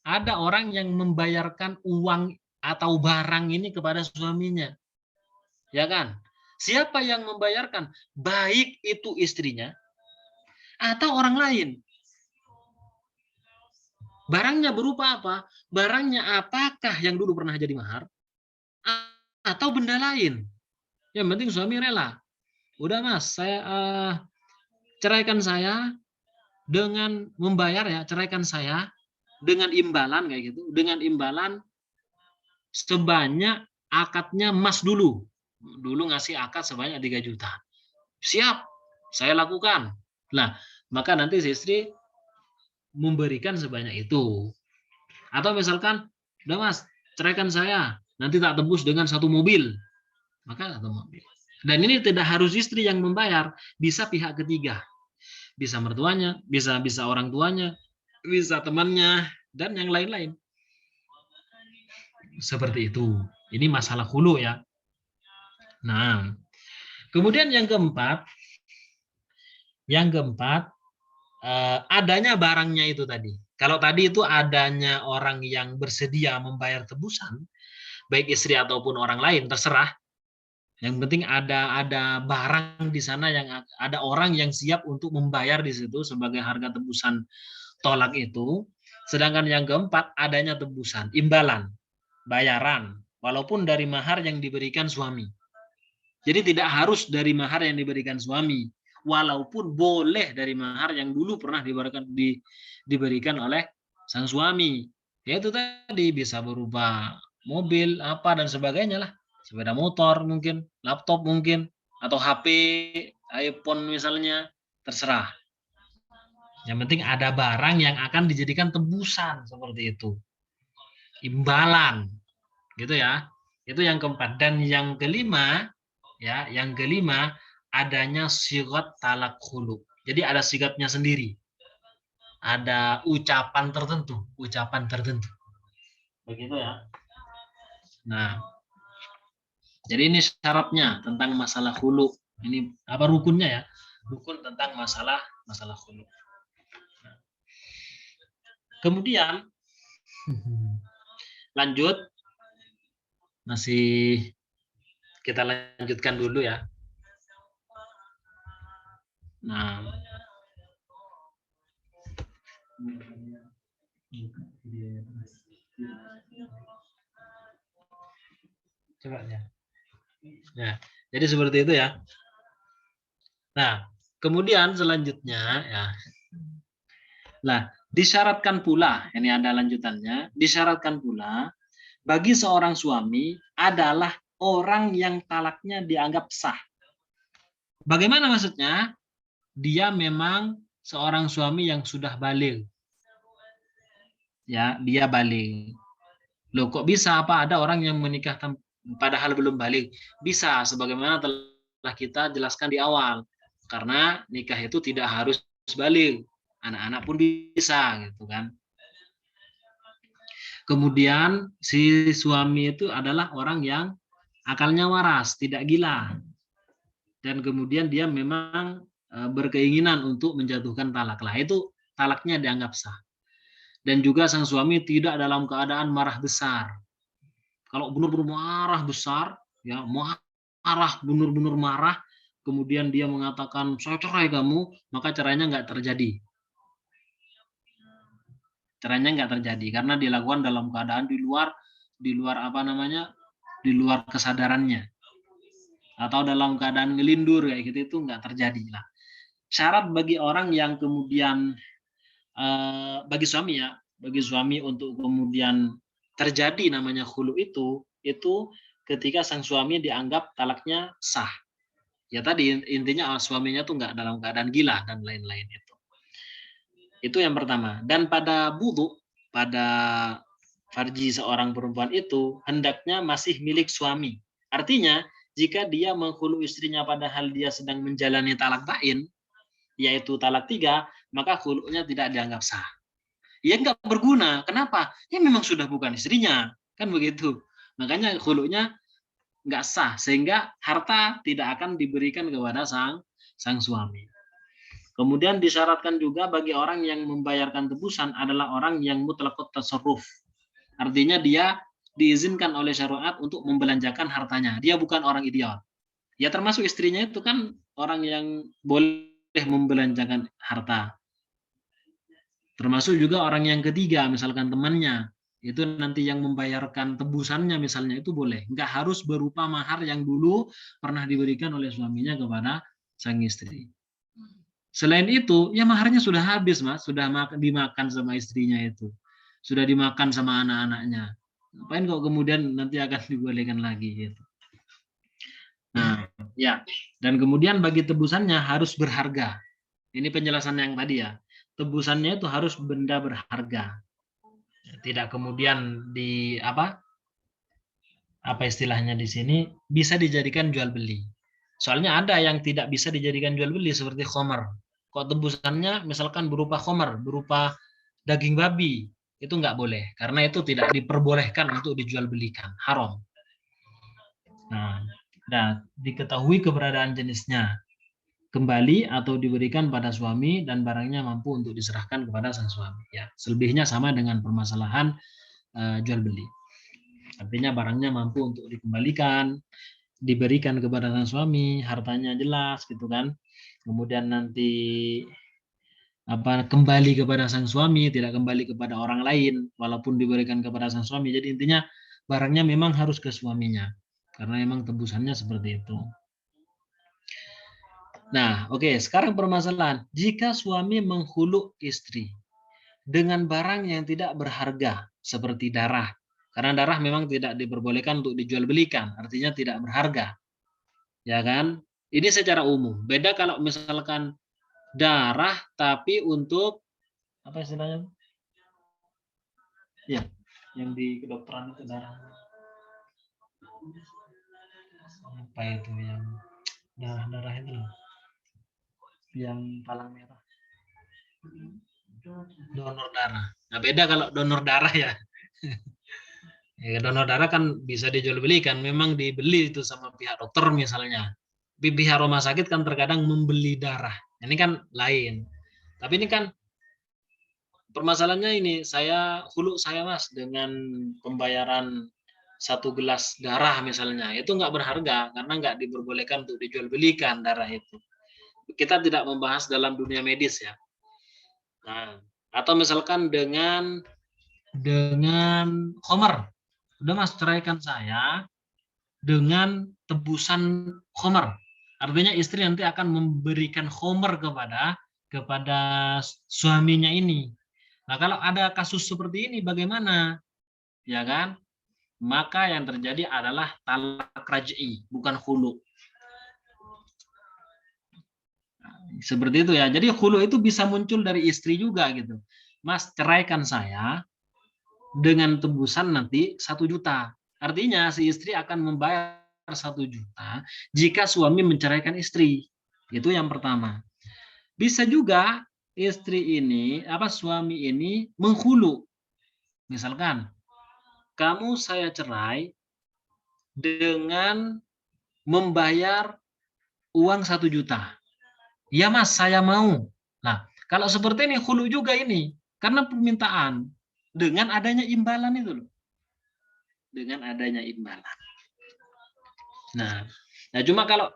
ada orang yang membayarkan uang atau barang ini kepada suaminya. Ya kan? Siapa yang membayarkan? Baik itu istrinya atau orang lain. Barangnya berupa apa? Barangnya apakah yang dulu pernah jadi mahar? Atau benda lain? Yang penting suami rela. Udah Mas, saya ceraikan saya dengan membayar ya, ceraikan saya dengan imbalan kayak gitu, dengan imbalan sebanyak akadnya Mas dulu. Dulu ngasih akad sebanyak 3 juta. Siap, saya lakukan. Nah, maka nanti si istri memberikan sebanyak itu. Atau misalkan, udah Mas, ceraikan saya, nanti tak tebus dengan 1 mobil. Maka 1 mobil. Dan ini tidak harus istri yang membayar, bisa pihak ketiga. Bisa mertuanya, bisa orang tuanya, bisa temannya, dan yang lain-lain. Seperti itu. Ini masalah hulu ya. Nah, kemudian yang keempat, adanya barangnya itu tadi. Kalau tadi itu adanya orang yang bersedia membayar tebusan, baik istri ataupun orang lain, terserah. Yang penting ada barang di sana, yang ada orang yang siap untuk membayar di situ sebagai harga tebusan tolak itu. Sedangkan yang keempat, adanya tebusan, imbalan, bayaran, walaupun dari mahar yang diberikan suami. Jadi tidak harus dari mahar yang diberikan suami, walaupun boleh dari mahar yang dulu pernah diberikan oleh sang suami. Yaitu tadi bisa berupa mobil, apa dan sebagainya lah. Sepeda motor mungkin, laptop mungkin, atau HP, iPhone misalnya, terserah. Yang penting ada barang yang akan dijadikan tebusan seperti itu. Imbalan, gitu ya. Itu yang keempat. Dan yang kelima, ya, yang kelima adanya sigat talak khulu. Jadi ada sigatnya sendiri. Ada ucapan tertentu, Begitu ya. Nah, jadi ini syaratnya tentang masalah khulu. Ini apa rukunnya ya? Rukun tentang masalah khulu. Kemudian lanjut, masih kita lanjutkan dulu ya. Nah, coba ya. Nah, jadi seperti itu ya. Nah, kemudian selanjutnya ya. Nah, disyaratkan pula, ini ada lanjutannya, disyaratkan pula bagi seorang suami adalah orang yang talaknya dianggap sah. Bagaimana maksudnya? Dia memang seorang suami yang sudah baligh. Ya, dia baligh. Loh, kok bisa? Apa ada orang yang menikah padahal belum baligh? Bisa, sebagaimana telah kita jelaskan di awal. Karena nikah itu tidak harus baligh. Anak-anak pun bisa, gitu kan. Kemudian si suami itu adalah orang yang akalnya waras, tidak gila. Dan kemudian dia memang berkeinginan untuk menjatuhkan talak. Lah itu talaknya dianggap sah. Dan juga sang suami tidak dalam keadaan marah besar. Kalau benar-benar marah besar, ya marah, benar-benar marah, kemudian dia mengatakan saya cerai kamu, maka cerainya nggak terjadi. Cerainya nggak terjadi karena dilakukan dalam keadaan di luar apa namanya, di luar kesadarannya, atau dalam keadaan ngelindur kayak gitu, itu nggak terjadi lah. Syarat bagi orang yang kemudian bagi suami untuk kemudian terjadi namanya khulu itu ketika sang suami dianggap talaknya sah. Ya tadi intinya suaminya tuh nggak dalam keadaan gila dan lain-lain itu. Itu yang pertama. Dan pada wudu, pada farji seorang perempuan itu hendaknya masih milik suami. Artinya jika dia menghulu istrinya padahal dia sedang menjalani talak bain, yaitu talak 3, maka khulunya tidak dianggap sah. Ya nggak berguna. Kenapa? Ya memang sudah bukan istrinya, kan begitu. Makanya khulunya nggak sah, sehingga harta tidak akan diberikan kepada sang suami. Kemudian disyaratkan juga bagi orang yang membayarkan tebusan adalah orang yang mutlaqut tasarruf. Artinya dia diizinkan oleh syariat untuk membelanjakan hartanya. Dia bukan orang idiot. Ya termasuk istrinya itu kan orang yang boleh membelanjakan harta. Termasuk juga orang yang ketiga, misalkan temannya, itu nanti yang membayarkan tebusannya misalnya, itu boleh. Nggak harus berupa mahar yang dulu pernah diberikan oleh suaminya kepada sang istri. Selain itu, ya maharnya sudah habis, Mas. Sudah dimakan sama istrinya itu. Sudah dimakan sama anak-anaknya. Ngapain kok kemudian nanti akan dibolehkan lagi gitu. Nah, ya. Dan kemudian bagi tebusannya harus berharga. Ini penjelasan yang tadi ya. Tebusannya itu harus benda berharga. Tidak kemudian di apa istilahnya di sini, bisa dijadikan jual beli. Soalnya ada yang tidak bisa dijadikan jual beli seperti khomer. Kok tebusannya misalkan berupa khomer, berupa daging babi, itu nggak boleh. Karena itu tidak diperbolehkan untuk dijual belikan, haram. Nah, diketahui keberadaan jenisnya, kembali atau diberikan pada suami dan barangnya mampu untuk diserahkan kepada sang suami. Ya, selebihnya sama dengan permasalahan jual beli. Artinya barangnya mampu untuk dikembalikan, diberikan kepada sang suami, hartanya jelas gitu kan. Kemudian nanti kembali kepada sang suami, tidak kembali kepada orang lain walaupun diberikan kepada sang suami. Jadi intinya barangnya memang harus ke suaminya karena memang tebusannya seperti itu. Nah, oke, sekarang permasalahan. Jika suami menghulu istri dengan barang yang tidak berharga seperti darah. Karena darah memang tidak diperbolehkan untuk dijual belikan, artinya tidak berharga. Ya kan? Ini secara umum. Beda kalau misalkan darah tapi untuk apa istilahnya? Ya, yang di kedokteran itu darah. Apa itu yang darah itu loh? Yang palang merah. Donor darah. Nah, beda kalau donor darah ya. Ya, donor darah kan bisa dijual belikan, memang dibeli itu sama pihak dokter misalnya. Pihak rumah sakit kan terkadang membeli darah. Ini kan lain. Tapi ini kan permasalahannya ini, hulu saya mas dengan pembayaran 1 gelas darah misalnya, itu nggak berharga karena nggak diperbolehkan untuk dijual belikan darah itu. Kita tidak membahas dalam dunia medis ya. Nah, atau misalkan dengan khomer, udah mas ceraikan saya dengan tebusan khomer. Artinya istri nanti akan memberikan khomer kepada suaminya ini. Nah, kalau ada kasus seperti ini bagaimana? Ya kan? Maka yang terjadi adalah talak raj'i, bukan khulu. Seperti itu ya. Jadi khulu itu bisa muncul dari istri juga gitu. Mas, ceraikan saya dengan tebusan nanti 1 juta. Artinya si istri akan membayar 1 juta jika suami menceraikan istri. Itu yang pertama. Bisa juga suami ini menghulu. Misalkan, kamu saya cerai dengan membayar uang 1 juta. Ya mas, saya mau. Nah, kalau seperti ini hulu juga ini. Karena permintaan. Dengan adanya imbalan itu loh. Dengan adanya imbalan. Nah, cuma kalau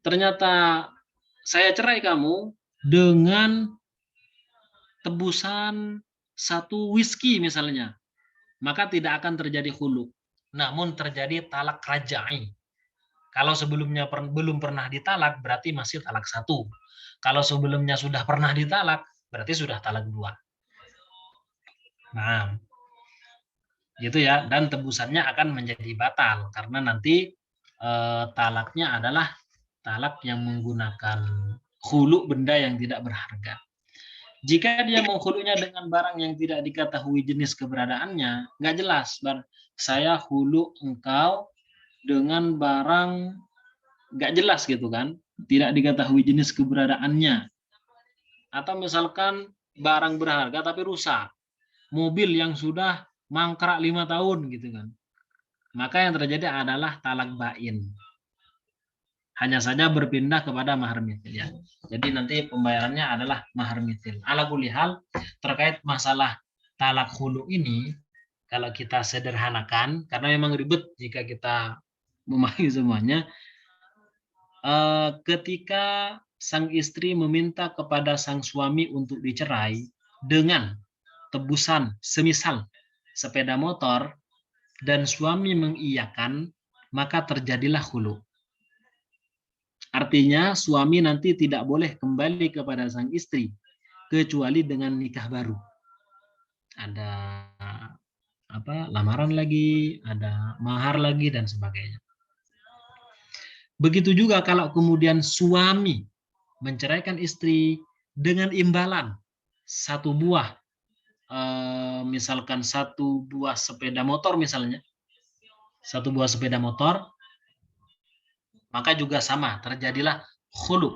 ternyata saya cerai kamu dengan tebusan 1 whisky misalnya, maka tidak akan terjadi hulu. Namun terjadi talak rajai. Kalau sebelumnya belum pernah ditalak, berarti masih talak 1. Kalau sebelumnya sudah pernah ditalak, berarti sudah talak 2. Nah, gitu ya. Dan tebusannya akan menjadi batal karena nanti talaknya adalah talak yang menggunakan hulu benda yang tidak berharga. Jika dia menghulunya dengan barang yang tidak diketahui jenis keberadaannya, nggak jelas. Saya hulu engkau dengan barang nggak jelas gitu kan, tidak diketahui jenis keberadaannya. Atau misalkan barang berharga tapi rusak, mobil yang sudah mangkrak 5 tahun gitu kan, maka yang terjadi adalah talak bain. Hanya saja berpindah kepada mahar mithil ya. Jadi nanti pembayarannya adalah mahar mithil. Ala kulli hal, terkait masalah talak hulu ini, kalau kita sederhanakan, karena memang ribet jika kita memahami semuanya, ketika sang istri meminta kepada sang suami untuk dicerai dengan tebusan semisal sepeda motor dan suami mengiyakan, maka terjadilah hulu. Artinya suami nanti tidak boleh kembali kepada sang istri kecuali dengan nikah baru. Ada lamaran lagi, ada mahar lagi dan sebagainya. Begitu juga kalau kemudian suami menceraikan istri dengan imbalan 1 buah, misalkan 1 buah sepeda motor misalnya, 1 buah sepeda motor, maka juga sama, terjadilah khulu.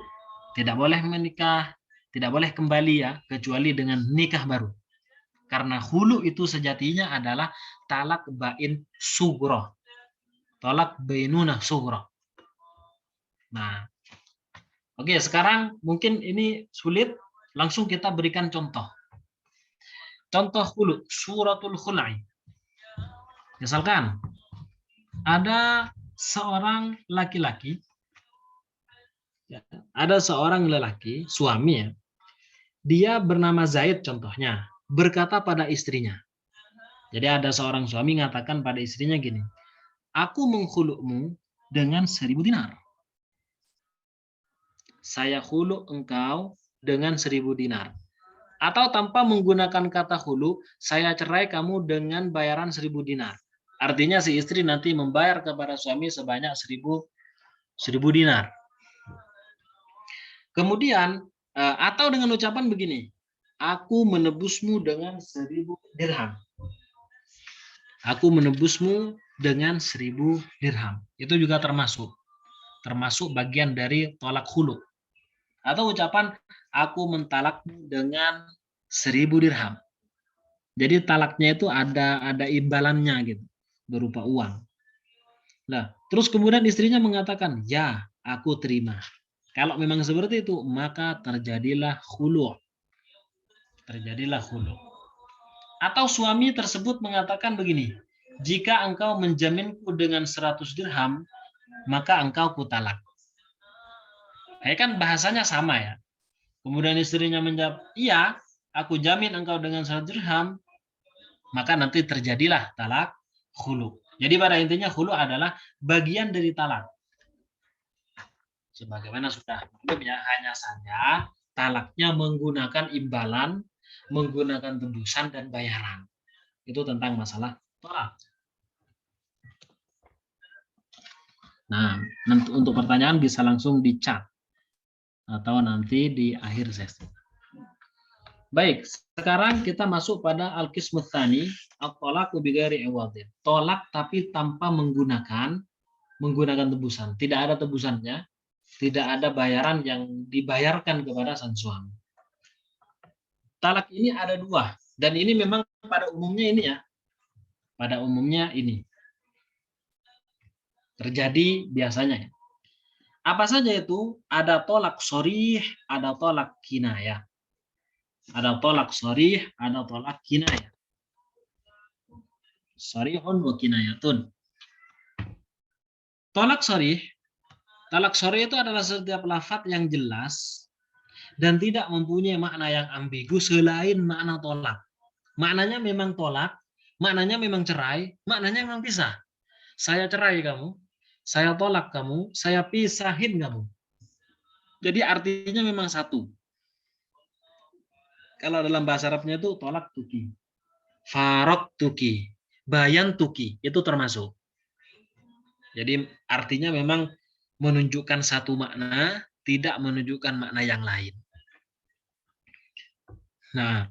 Tidak boleh menikah, tidak boleh kembali ya, kecuali dengan nikah baru. Karena khulu itu sejatinya adalah talak bain sugro. Talak bainunah sugro. Nah, oke, sekarang mungkin ini sulit, langsung kita berikan contoh. Contoh khulu, suratul khul'i. Misalkan ada seorang laki-laki, ya, ada seorang lelaki, suami ya, dia bernama Zaid contohnya, berkata pada istrinya. Jadi ada seorang suami mengatakan pada istrinya gini, aku menghulukmu dengan 1.000 dinar. Saya huluk engkau dengan 1.000 dinar. Atau tanpa menggunakan kata hulu, saya cerai kamu dengan bayaran 1.000 dinar. Artinya si istri nanti membayar kepada suami sebanyak 1.000 dinar. Kemudian, atau dengan ucapan begini, aku menebusmu dengan 1.000 dirham. Aku menebusmu dengan 1.000 dirham. Itu juga termasuk bagian dari tolak hulu. Atau ucapan, aku mentalakmu dengan 1.000 dirham. Jadi talaknya itu ada imbalannya gitu, berupa uang. Nah, terus kemudian istrinya mengatakan, ya, aku terima. Kalau memang seperti itu, maka terjadilah khulu'. Terjadilah khulu'. Atau suami tersebut mengatakan begini, jika engkau menjaminku dengan 100 dirham, maka engkau kutalak. Kan bahasanya sama ya. Kemudian istrinya menjawab, iya, aku jamin engkau dengan 100 dirham, maka nanti terjadilah talak khulu. Jadi pada intinya khulu adalah bagian dari talak. Sebagaimana sudah maklum ya, hanya saja talaknya menggunakan imbalan, menggunakan tebusan dan bayaran. Itu tentang masalah talak. Nah, untuk pertanyaan bisa langsung di chat atau nanti di akhir sesi. Baik, sekarang kita masuk pada al-qismu tsani, at-talaqu bighairi iwadin. Tolak tapi tanpa menggunakan tebusan. Tidak ada tebusannya, tidak ada bayaran yang dibayarkan kepada sang suami. Talak ini ada dua, dan ini memang pada umumnya ini ya. Pada umumnya ini terjadi biasanya ya. Apa saja itu? Ada tolak sharih, ada tolak kinayah. Ada tolak sharih, ada tolak kinayah. Sharihun wa kinayatun. Tolak sharih itu adalah setiap lafaz yang jelas dan tidak mempunyai makna yang ambigu selain makna tolak. Maknanya memang tolak, maknanya memang cerai, maknanya memang pisah. Saya cerai kamu, saya tolak kamu, saya pisahin kamu. Jadi artinya memang satu. Kalau dalam bahasa Arabnya itu tolak tuki, farok tuki, bayan tuki, itu termasuk. Jadi artinya memang menunjukkan satu makna, tidak menunjukkan makna yang lain. Nah,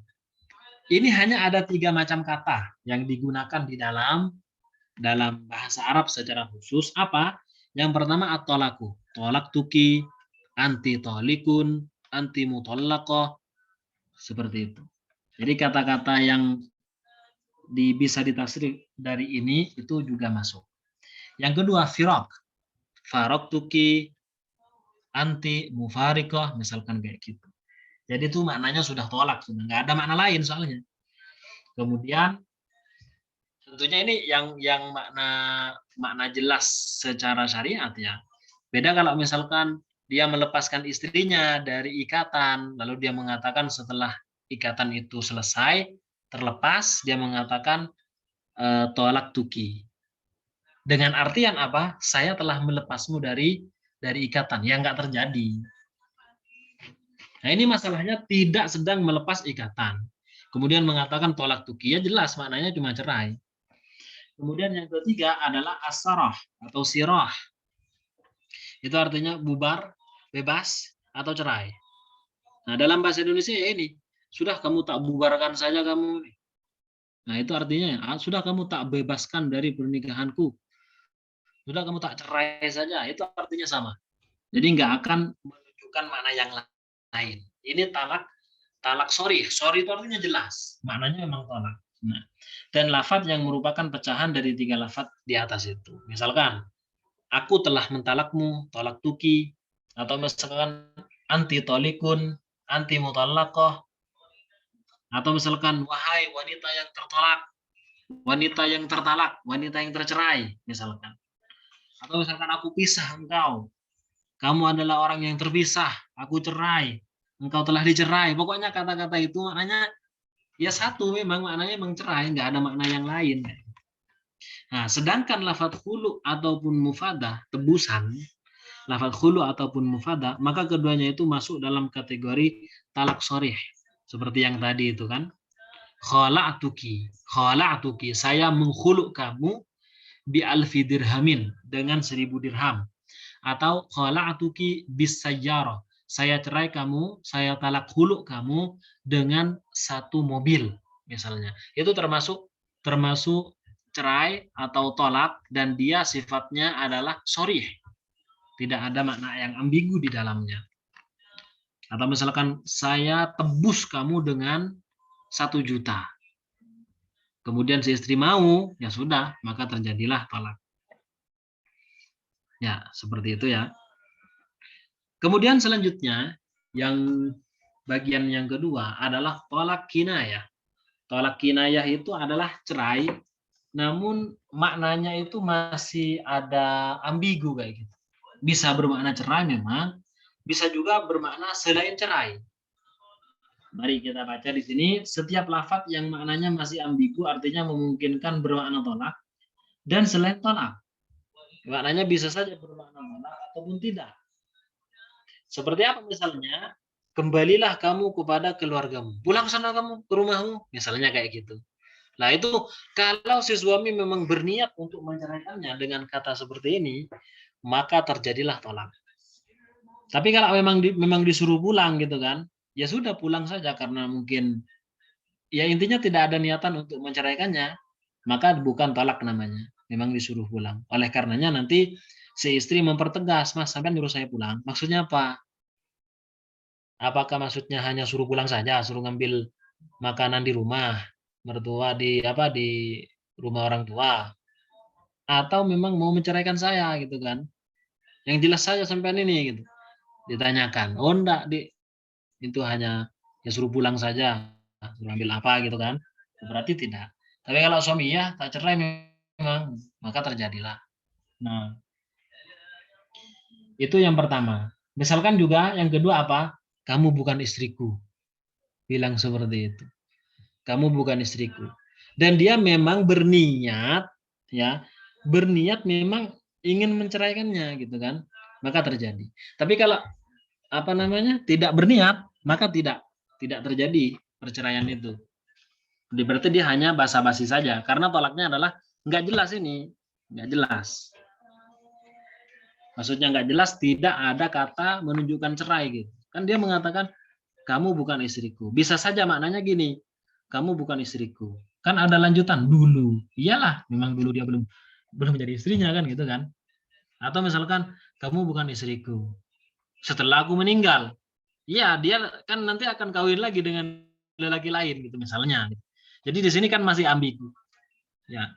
ini hanya ada 3 macam kata yang digunakan di dalam bahasa Arab secara khusus. Apa? Yang pertama at-tolaku, tolak tuki, anti tolikun, anti mutallaqah, seperti itu. Jadi kata-kata yang bisa ditafsir dari ini itu juga masuk. Yang kedua firaq, farok tuki, anti mufarikoh, misalkan kayak gitu. Jadi itu maknanya sudah tolak, sudah nggak ada makna lain soalnya. Kemudian tentunya ini yang makna jelas secara syariat ya. Beda kalau misalkan dia melepaskan istrinya dari ikatan, lalu dia mengatakan setelah ikatan itu selesai, terlepas, dia mengatakan tolak tuki. Dengan artian apa? Saya telah melepasmu dari ikatan, yang nggak terjadi. Nah ini masalahnya tidak sedang melepas ikatan. Kemudian mengatakan tolak tuki, ya jelas maknanya cuma cerai. Kemudian yang ketiga adalah asarah atau sirah. Itu artinya bubar, bebas, atau cerai. Nah dalam bahasa Indonesia ya ini, sudah kamu tak bubarkan saja kamu. Nah itu artinya, sudah kamu tak bebaskan dari pernikahanku. Sudah kamu tak cerai saja, itu artinya sama. Jadi nggak akan menunjukkan makna yang lain. Ini talak sorry. Sorry itu artinya jelas, maknanya memang tolak. Nah, dan lafaz yang merupakan pecahan dari 3 lafaz di atas itu. Misalkan, aku telah mentalakmu, tolak tuki, atau misalkan anti tolikun, anti mutallaqah, atau misalkan wahai wanita yang tertolak, wanita yang tertalak, wanita yang tercerai, misalkan. Atau misalkan aku pisah engkau, kamu adalah orang yang terpisah, aku cerai, engkau telah dicerai. Pokoknya kata-kata itu maknanya ya satu, memang maknanya memang cerai, nggak ada makna yang lain. Nah, sedangkan lafadz khulu ataupun mufadah, tebusan, lafadz khulu ataupun mufadah, maka keduanya itu masuk dalam kategori talak sharih. Seperti yang tadi itu kan. Khala'tuki, saya menghulu kamu bi alfi dirhamin, dengan 1000 dirham. Atau khala'tuki bis sayyarah, saya cerai kamu, saya talak hulu kamu dengan 1 mobil misalnya. Itu termasuk cerai atau tolak, dan dia sifatnya adalah sharih. Tidak ada makna yang ambigu di dalamnya. Atau misalkan saya tebus kamu dengan 1 juta. Kemudian si istri mau, ya sudah, maka terjadilah talak. Ya, seperti itu ya. Kemudian selanjutnya, yang bagian yang kedua adalah tolak kinayah. Tolak kinayah itu adalah cerai, namun maknanya itu masih ada ambigu kayak gitu. Bisa bermakna cerai memang, bisa juga bermakna selain cerai. Mari kita baca di sini, setiap lafaz yang maknanya masih ambigu artinya memungkinkan bermakna tolak dan selain tolak. Maknanya bisa saja bermakna tolak ataupun tidak. Seperti apa misalnya? Kembalilah kamu kepada keluargamu. Pulang sana kamu ke rumahmu, misalnya kayak gitu. Nah, itu kalau si suami memang berniat untuk menceraikannya dengan kata seperti ini, maka terjadilah tolak. Tapi kalau memang disuruh pulang gitu kan, ya sudah pulang saja karena mungkin ya intinya tidak ada niatan untuk menceraikannya, maka bukan tolak namanya. Memang disuruh pulang. Oleh karenanya nanti si istri mempertegas, "Mas, sampai nyuruh saya pulang." Maksudnya apa? Apakah maksudnya hanya suruh pulang saja, suruh ngambil makanan di rumah, mertua di rumah orang tua, atau memang mau menceraikan saya gitu kan? Yang jelas saja sampean ini gitu. Ditanyakan, "Oh enggak, Dik, itu hanya ya suruh pulang saja, suruh ambil apa gitu kan?" Berarti tidak. Tapi kalau suami ya tak cerai memang, maka terjadilah. Nah, itu yang pertama. Misalkan juga yang kedua apa? Kamu bukan istriku. Bilang seperti itu. Kamu bukan istriku. Dan dia memang berniat ya, berniat memang ingin menceraikannya gitu kan, maka terjadi. Tapi kalau apa namanya? Tidak berniat, maka tidak terjadi perceraian itu. Berarti dia hanya basa-basi saja karena tolaknya adalah nggak jelas ini, nggak jelas. Maksudnya nggak jelas, tidak ada kata menunjukkan cerai gitu. Kan dia mengatakan kamu bukan istriku. Bisa saja maknanya gini, kamu bukan istriku. Kan ada lanjutan dulu. Iyalah, memang dulu dia belum menjadi istrinya kan gitu kan. Atau misalkan kamu bukan istriku. Setelah aku meninggal. Iya, dia kan nanti akan kawin lagi dengan lelaki lain gitu misalnya. Jadi di sini kan masih ambigu. Ya.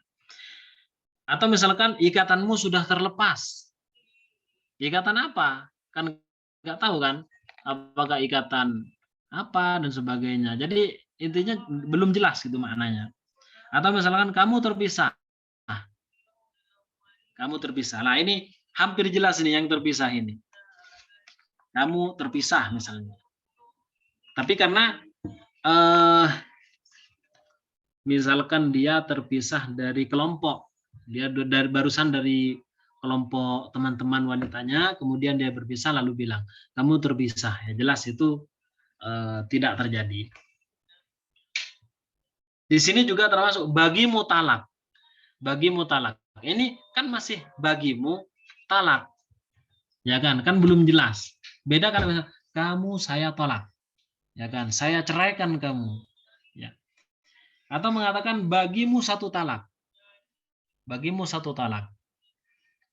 Atau misalkan ikatanmu sudah terlepas. Ikatan apa? Kan nggak tahu kan apakah ikatan apa dan sebagainya. Jadi intinya belum jelas gitu maknanya. Atau misalkan kamu terpisah. Nah, kamu terpisah. Nah, ini hampir jelas ini yang terpisah ini. Kamu terpisah misalnya. Tapi karena misalkan dia terpisah dari kelompok. Dia barusan dari kelompok teman-teman wanitanya, kemudian dia berpisah lalu bilang, "Kamu terpisah." Ya jelas itu tidak terjadi. Di sini juga termasuk bagimu talak. Bagimu talak. Ini kan masih bagimu talak. Ya kan? Kan belum jelas. Beda kalau misalnya kamu saya tolak. Ya kan? Saya ceraikan kamu. Ya. Atau mengatakan bagimu 1 talak. Bagimu 1 talak.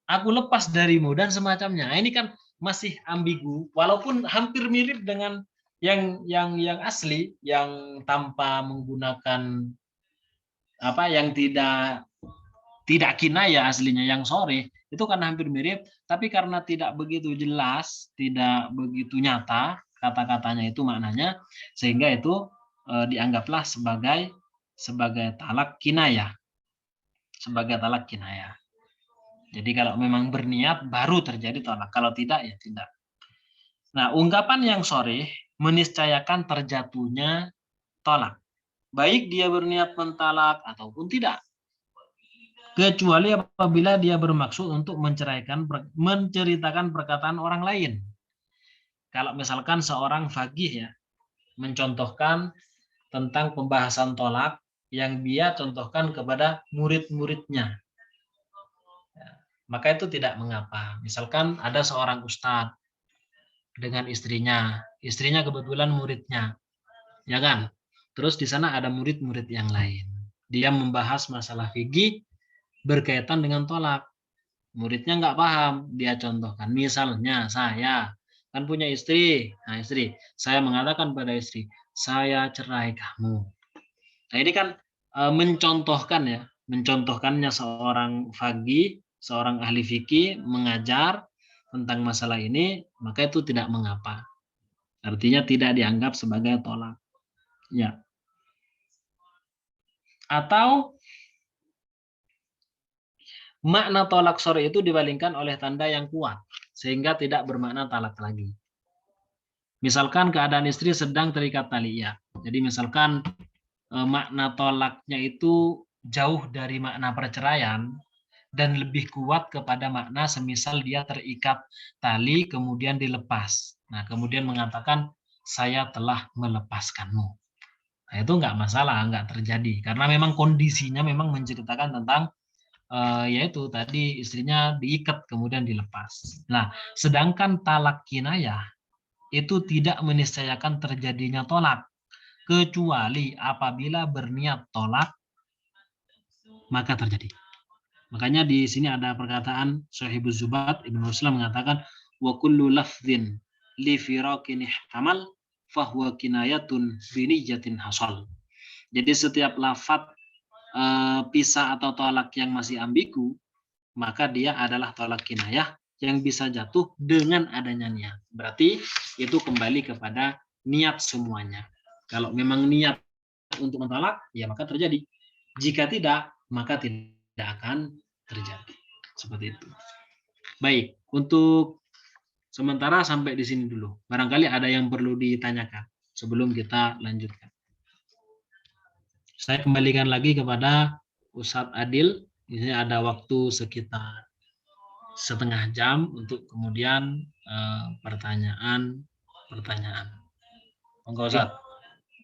Aku lepas darimu dan semacamnya. Ini kan masih ambigu walaupun hampir mirip dengan yang asli, yang tanpa menggunakan apa, yang tidak kinayah aslinya, yang sore itu kan hampir mirip, tapi karena tidak begitu jelas, tidak begitu nyata kata-katanya itu maknanya, sehingga itu dianggaplah sebagai talak kinayah. sebagai talak kinayah. Jadi kalau memang berniat baru terjadi tolak, kalau tidak ya tidak. Nah, ungkapan yang sharih meniscayakan terjatuhnya tolak, baik dia berniat mentalak ataupun tidak. Kecuali apabila dia bermaksud untuk menceritakan perkataan orang lain. Kalau misalkan seorang faqih ya, mencontohkan tentang pembahasan tolak yang dia contohkan kepada murid-muridnya, maka itu tidak mengapa. Misalkan ada seorang ustadz dengan istrinya kebetulan muridnya, ya kan? Terus di sana ada murid-murid yang lain. Dia membahas masalah fikih berkaitan dengan tolak. Muridnya nggak paham, dia contohkan. Misalnya saya kan punya istri, nah istri, saya mengatakan pada istri, saya cerai kamu. Nah ini kan mencontohkan ya, mencontohkannya seorang faqih, seorang ahli fikih mengajar tentang masalah ini, maka itu tidak mengapa. Artinya tidak dianggap sebagai tolak. Ya. Atau makna tolak sore itu dipalingkan oleh tanda yang kuat, sehingga tidak bermakna talak lagi. Misalkan keadaan istri sedang terikat tali, ya. Jadi misalkan makna tolaknya itu jauh dari makna perceraian dan lebih kuat kepada makna semisal dia terikat tali kemudian dilepas. Nah, kemudian mengatakan saya telah melepaskanmu. Nah, itu nggak masalah, nggak terjadi karena memang kondisinya memang menceritakan tentang yaitu tadi istrinya diikat kemudian dilepas. Nah, sedangkan talak kinayah itu tidak meniscayakan terjadinya tolak kecuali apabila berniat tolak maka terjadi. Makanya di sini ada perkataan Sahibuz Zubat Ibnu Ruslan mengatakan wa kullu lafdhin li firaqin ihtamal fahuwa kinayatun biniyatin hasal. Jadi setiap lafaz pisah atau tolak yang masih ambigu maka dia adalah tolak kinayah yang bisa jatuh dengan adanya niat. Berarti itu kembali kepada niat semuanya. Kalau memang niat untuk mentolak, ya maka terjadi. Jika tidak, maka tidak akan terjadi. Seperti itu. Baik, untuk sementara sampai di sini dulu. Barangkali ada yang perlu ditanyakan sebelum kita lanjutkan. Saya kembalikan lagi kepada Ustadz Adil. Ini ada waktu sekitar setengah jam untuk kemudian pertanyaan. Monggo Ustadz.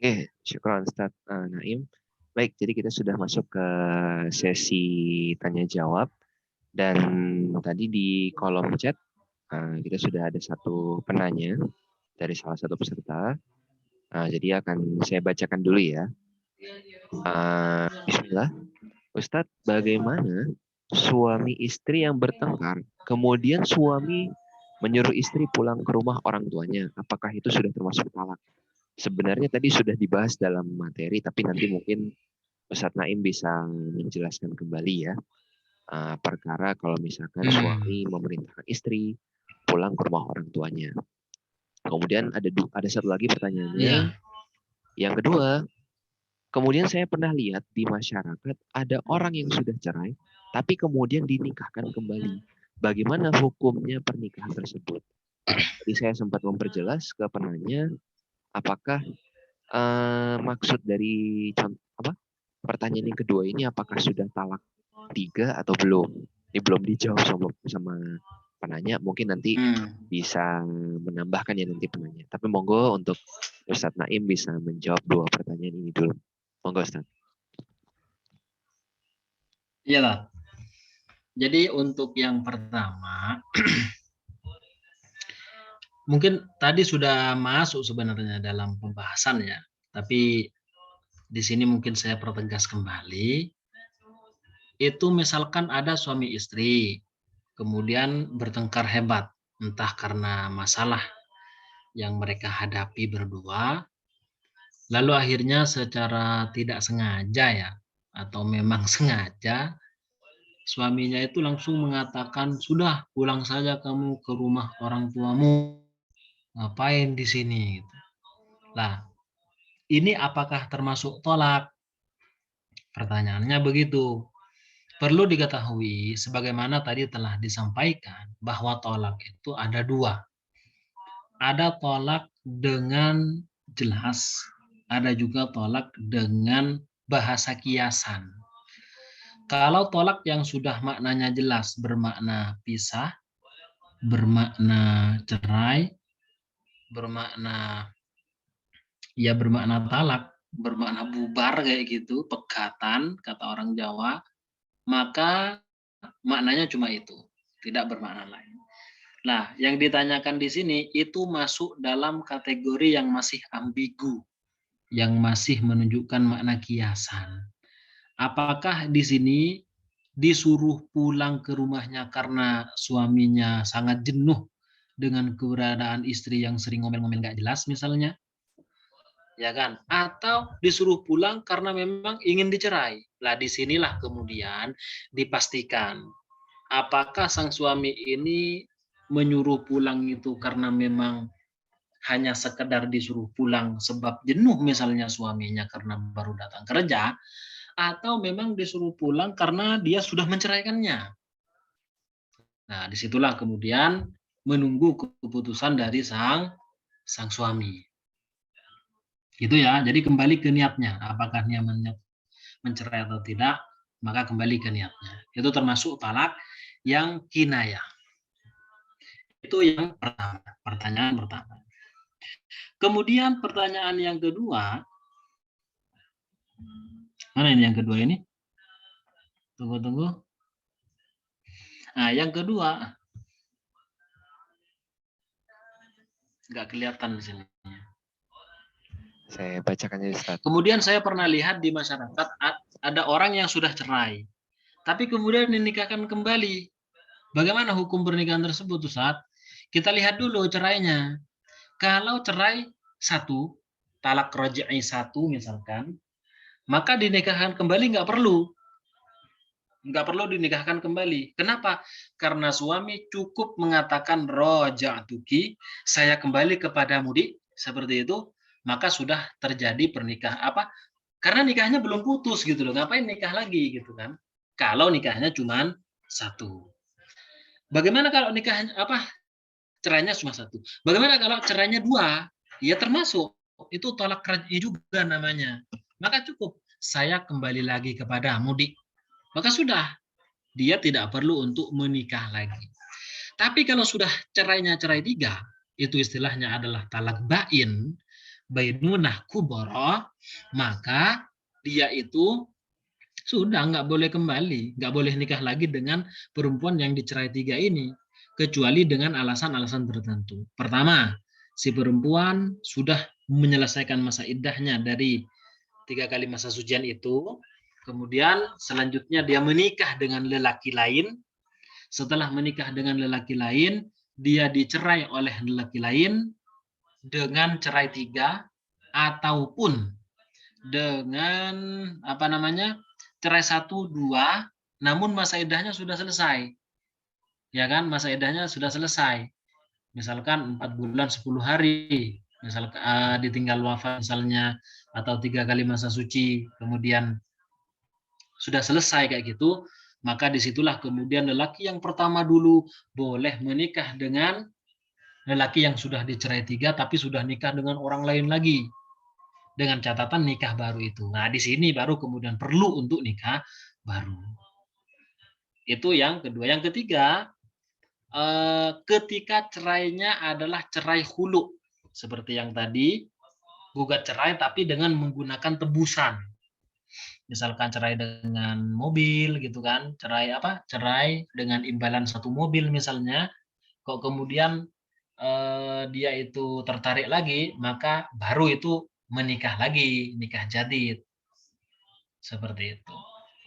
Oke, syukran Ustadz Naim. Baik, jadi kita sudah masuk ke sesi tanya jawab dan tadi di kolom chat kita sudah ada satu penanya dari salah satu peserta. Jadi akan saya bacakan dulu ya. Bismillah. Ustadz, bagaimana suami istri yang bertengkar, kemudian suami menyuruh istri pulang ke rumah orang tuanya, apakah itu sudah termasuk talak? Sebenarnya tadi sudah dibahas dalam materi, tapi nanti mungkin Ustadz Naim bisa menjelaskan kembali ya. Perkara kalau misalkan suami memerintahkan istri pulang ke rumah orang tuanya. Kemudian ada satu lagi pertanyaannya. Yang kedua, kemudian saya pernah lihat di masyarakat ada orang yang sudah cerai, tapi kemudian dinikahkan kembali. Bagaimana hukumnya pernikahan tersebut? Tadi saya sempat memperjelas ke penanya, apakah maksud dari pertanyaan yang kedua ini apakah sudah talak 3 atau belum? Ini belum dijawab sama penanya, mungkin nanti bisa menambahkan ya nanti penanya. Tapi monggo untuk Ustadz Naim bisa menjawab 2 pertanyaan ini dulu. Monggo Ustadz. Iya lah. Jadi untuk yang pertama, mungkin tadi sudah masuk sebenarnya dalam pembahasan ya, tapi di sini mungkin saya pertegas kembali. Itu misalkan ada suami istri, kemudian bertengkar hebat, entah karena masalah yang mereka hadapi berdua, lalu akhirnya secara tidak sengaja ya, atau memang sengaja, suaminya itu langsung mengatakan, sudah pulang saja kamu ke rumah orang tuamu, ngapain di sini? Nah, ini apakah termasuk tolak? Pertanyaannya begitu. perlu diketahui, sebagaimana tadi telah disampaikan, bahwa tolak itu ada dua. Ada tolak dengan jelas, ada juga tolak dengan bahasa kiasan. Kalau tolak yang sudah maknanya jelas, bermakna pisah, bermakna cerai, bermakna bermakna talak, bermakna bubar kayak gitu, pegatan kata orang Jawa, maka maknanya cuma itu, tidak bermakna lain. Nah, yang ditanyakan di sini itu masuk dalam kategori yang masih ambigu, yang masih menunjukkan makna kiasan. Apakah di sini disuruh pulang ke rumahnya karena suaminya sangat jenuh dengan keberadaan istri yang sering ngomel-ngomel nggak jelas misalnya, ya kan? Atau disuruh pulang karena memang ingin dicerai. Lah disinilah kemudian dipastikan apakah sang suami ini menyuruh pulang itu karena memang hanya sekedar disuruh pulang sebab jenuh misalnya suaminya karena baru datang kerja, atau memang disuruh pulang karena dia sudah menceraikannya. Nah, disitulah kemudian menunggu keputusan dari sang suami. Gitu ya, jadi kembali ke niatnya, apakah dia mencerai atau tidak, maka kembali ke niatnya. Itu termasuk talak yang kinayah. Itu yang pertama, pertanyaan pertama. Kemudian pertanyaan yang kedua, mana ini yang kedua ini? Tunggu. Nah, yang kedua, nggak kelihatan di sini. Saya bacakan aja, Ustaz. Kemudian saya pernah lihat di masyarakat ada orang yang sudah cerai, tapi kemudian dinikahkan kembali. Bagaimana hukum pernikahan tersebut, Ustaz? Kita lihat dulu cerainya. Kalau cerai satu, talak roji'i satu misalkan, maka dinikahkan kembali nggak perlu. Nggak perlu dinikahkan kembali. Kenapa? Karena suami cukup mengatakan roja'tuki, saya kembali kepadamu di, seperti itu, maka sudah terjadi pernikahan apa? Karena nikahnya belum putus gitu loh. Ngapain nikah lagi gitu kan? Kalau nikahnya cuma satu. Bagaimana kalau nikahnya cerainya cuma satu? Bagaimana kalau cerainya dua? Ya termasuk itu tolak raj'i juga namanya. Maka cukup saya kembali lagi kepada mudik. Maka sudah, dia tidak perlu untuk menikah lagi. Tapi kalau sudah cerainya cerai tiga, itu istilahnya adalah talak bain, bainunah kubara, maka dia itu sudah nggak boleh kembali, nggak boleh nikah lagi dengan perempuan yang dicerai tiga ini, kecuali dengan alasan-alasan tertentu. Pertama, si perempuan sudah menyelesaikan masa iddahnya dari 3 kali masa sucian itu, kemudian selanjutnya dia menikah dengan lelaki lain. Setelah menikah dengan lelaki lain, dia dicerai oleh lelaki lain dengan cerai tiga, ataupun dengan cerai satu dua, namun masa iddahnya sudah selesai, ya kan, masa iddahnya sudah selesai, misalkan 4 bulan 10 hari, misalkan ditinggal wafat misalnya, atau 3 kali masa suci, kemudian sudah selesai kayak gitu, maka disitulah kemudian lelaki yang pertama dulu boleh menikah dengan lelaki yang sudah dicerai tiga tapi sudah nikah dengan orang lain lagi, dengan catatan nikah baru itu. Nah, di sini baru kemudian perlu untuk nikah baru. Itu yang kedua. Yang ketiga, ketika cerainya adalah cerai hulu, seperti yang tadi, gugat cerai tapi dengan menggunakan tebusan. Misalkan cerai dengan mobil gitu kan, cerai dengan imbalan satu mobil misalnya, kok kemudian dia itu tertarik lagi, maka baru itu menikah lagi, nikah jadid. Seperti itu.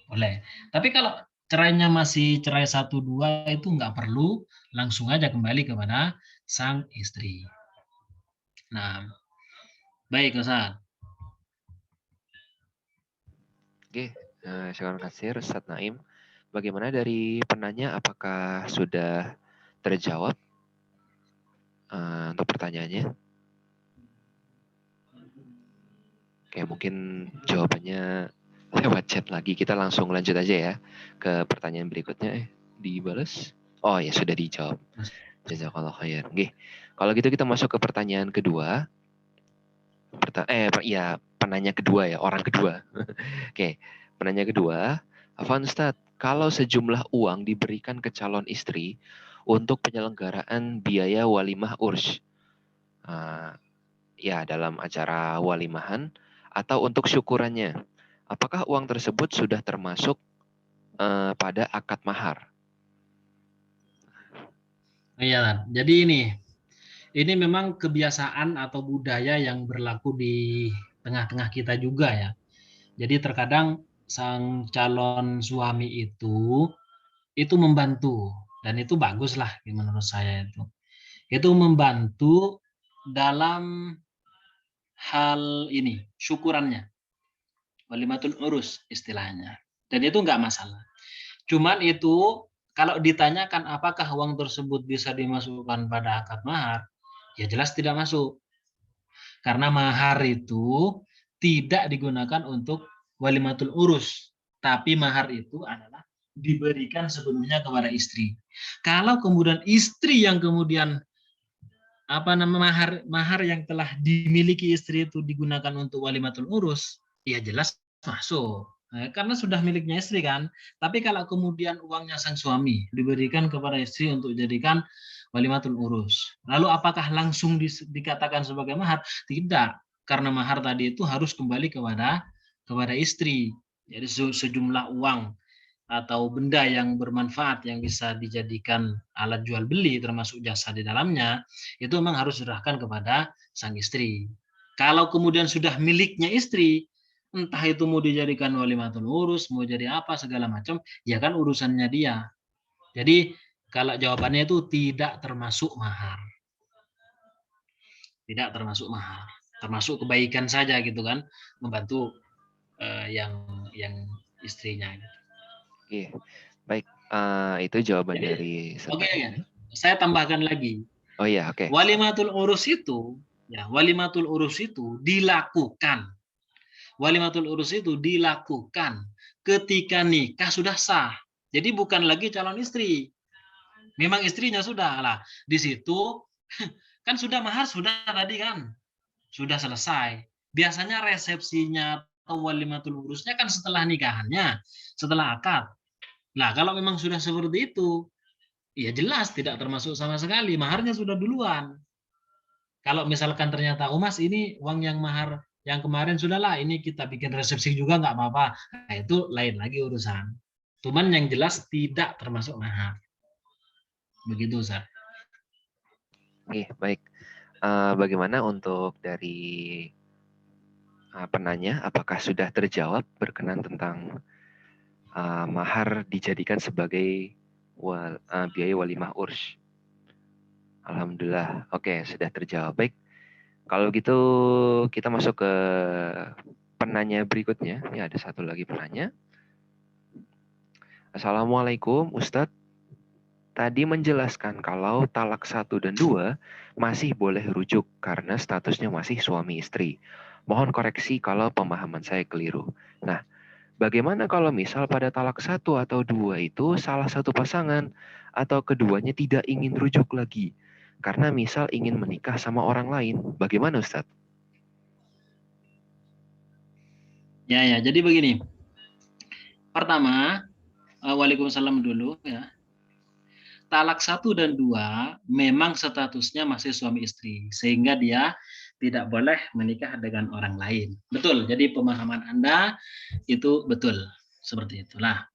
Boleh. Tapi kalau cerainya masih cerai 1-2 itu nggak perlu, langsung aja kembali kepada sang istri. Nah, baik Ustaz. Oke, syukur kasih Ustaz Naim. Bagaimana dari penanya, apakah sudah terjawab untuk pertanyaannya? Oke, mungkin jawabannya lewat chat lagi. Kita langsung lanjut aja ya ke pertanyaan berikutnya. Dibalas? Oh ya, sudah dijawab. Jazakallah khair. Oke. Kalau gitu kita masuk ke pertanyaan kedua. Penanya kedua ya, orang kedua. Oke, penanya kedua. Afwan Ustadz, kalau sejumlah uang diberikan ke calon istri untuk penyelenggaraan biaya walimah urs, ya dalam acara walimahan atau untuk syukurannya, apakah uang tersebut sudah termasuk pada akad mahar? Iya, jadi ini memang kebiasaan atau budaya yang berlaku di tengah-tengah kita juga ya. Jadi terkadang sang calon suami itu membantu, dan itu bagus lah menurut saya itu. Itu membantu dalam hal ini, syukurannya, walimatul urus istilahnya. Dan itu enggak masalah. Cuman itu kalau ditanyakan apakah uang tersebut bisa dimasukkan pada akad mahar, ya jelas tidak masuk. Karena mahar itu tidak digunakan untuk walimatul urus, tapi mahar itu adalah diberikan sepenuhnya kepada istri. Kalau kemudian istri yang kemudian mahar yang telah dimiliki istri itu digunakan untuk walimatul urus, ya jelas masuk. Karena sudah miliknya istri kan. Tapi kalau kemudian uangnya sang suami diberikan kepada istri untuk jadikan walimatul urus, lalu apakah langsung dikatakan sebagai mahar? Tidak, karena mahar tadi itu harus kembali kepada istri. Jadi sejumlah uang atau benda yang bermanfaat yang bisa dijadikan alat jual beli termasuk jasa di dalamnya, itu memang harus diserahkan kepada sang istri. Kalau kemudian sudah miliknya istri, entah itu mau dijadikan walimatul urus, mau jadi apa segala macam, ya kan urusannya dia. Jadi kalau jawabannya itu tidak termasuk mahar. Tidak termasuk mahar. Termasuk kebaikan saja gitu kan, membantu yang istrinya. Oke, baik. Itu jawaban Jadi, dari oke, Ustadz. saya tambahkan lagi. Oh iya, oke. Walimatul urus itu, ya, walimatul urus itu dilakukan. Walimatul urus itu dilakukan ketika nikah sudah sah. Jadi bukan lagi calon istri. Memang istrinya sudah lah. Di situ kan sudah mahar sudah tadi kan. Sudah selesai. Biasanya resepsinya atau walimatul urusnya kan setelah nikahannya, setelah akad. Nah, kalau memang sudah seperti itu, ya jelas tidak termasuk sama sekali, maharnya sudah duluan. Kalau misalkan ternyata, oh mas ini uang yang mahar yang kemarin sudahlah, ini kita bikin resepsi juga nggak apa-apa. Nah itu lain lagi urusan. Cuman yang jelas tidak termasuk mahar. Begitu Ustaz. Oke, baik. Bagaimana untuk dari penanya, apakah sudah terjawab berkenan tentang mahar dijadikan sebagai biaya walimah urs? Alhamdulillah. Oke, sudah terjawab. Baik. Kalau gitu kita masuk ke penanya berikutnya. Ini ada satu lagi penanya. Assalamualaikum Ustadz. Tadi menjelaskan kalau talak 1 dan 2 masih boleh rujuk karena statusnya masih suami istri. Mohon koreksi kalau pemahaman saya keliru. Nah, bagaimana kalau misal pada talak 1 atau 2 itu salah satu pasangan atau keduanya tidak ingin rujuk lagi? Karena misal ingin menikah sama orang lain. Bagaimana Ustadz? Ya, jadi begini. Pertama, waalaikumsalam dulu ya. Talak 1 dan 2 memang statusnya masih suami istri, sehingga dia tidak boleh menikah dengan orang lain. Betul, jadi pemahaman Anda itu betul, seperti itulah.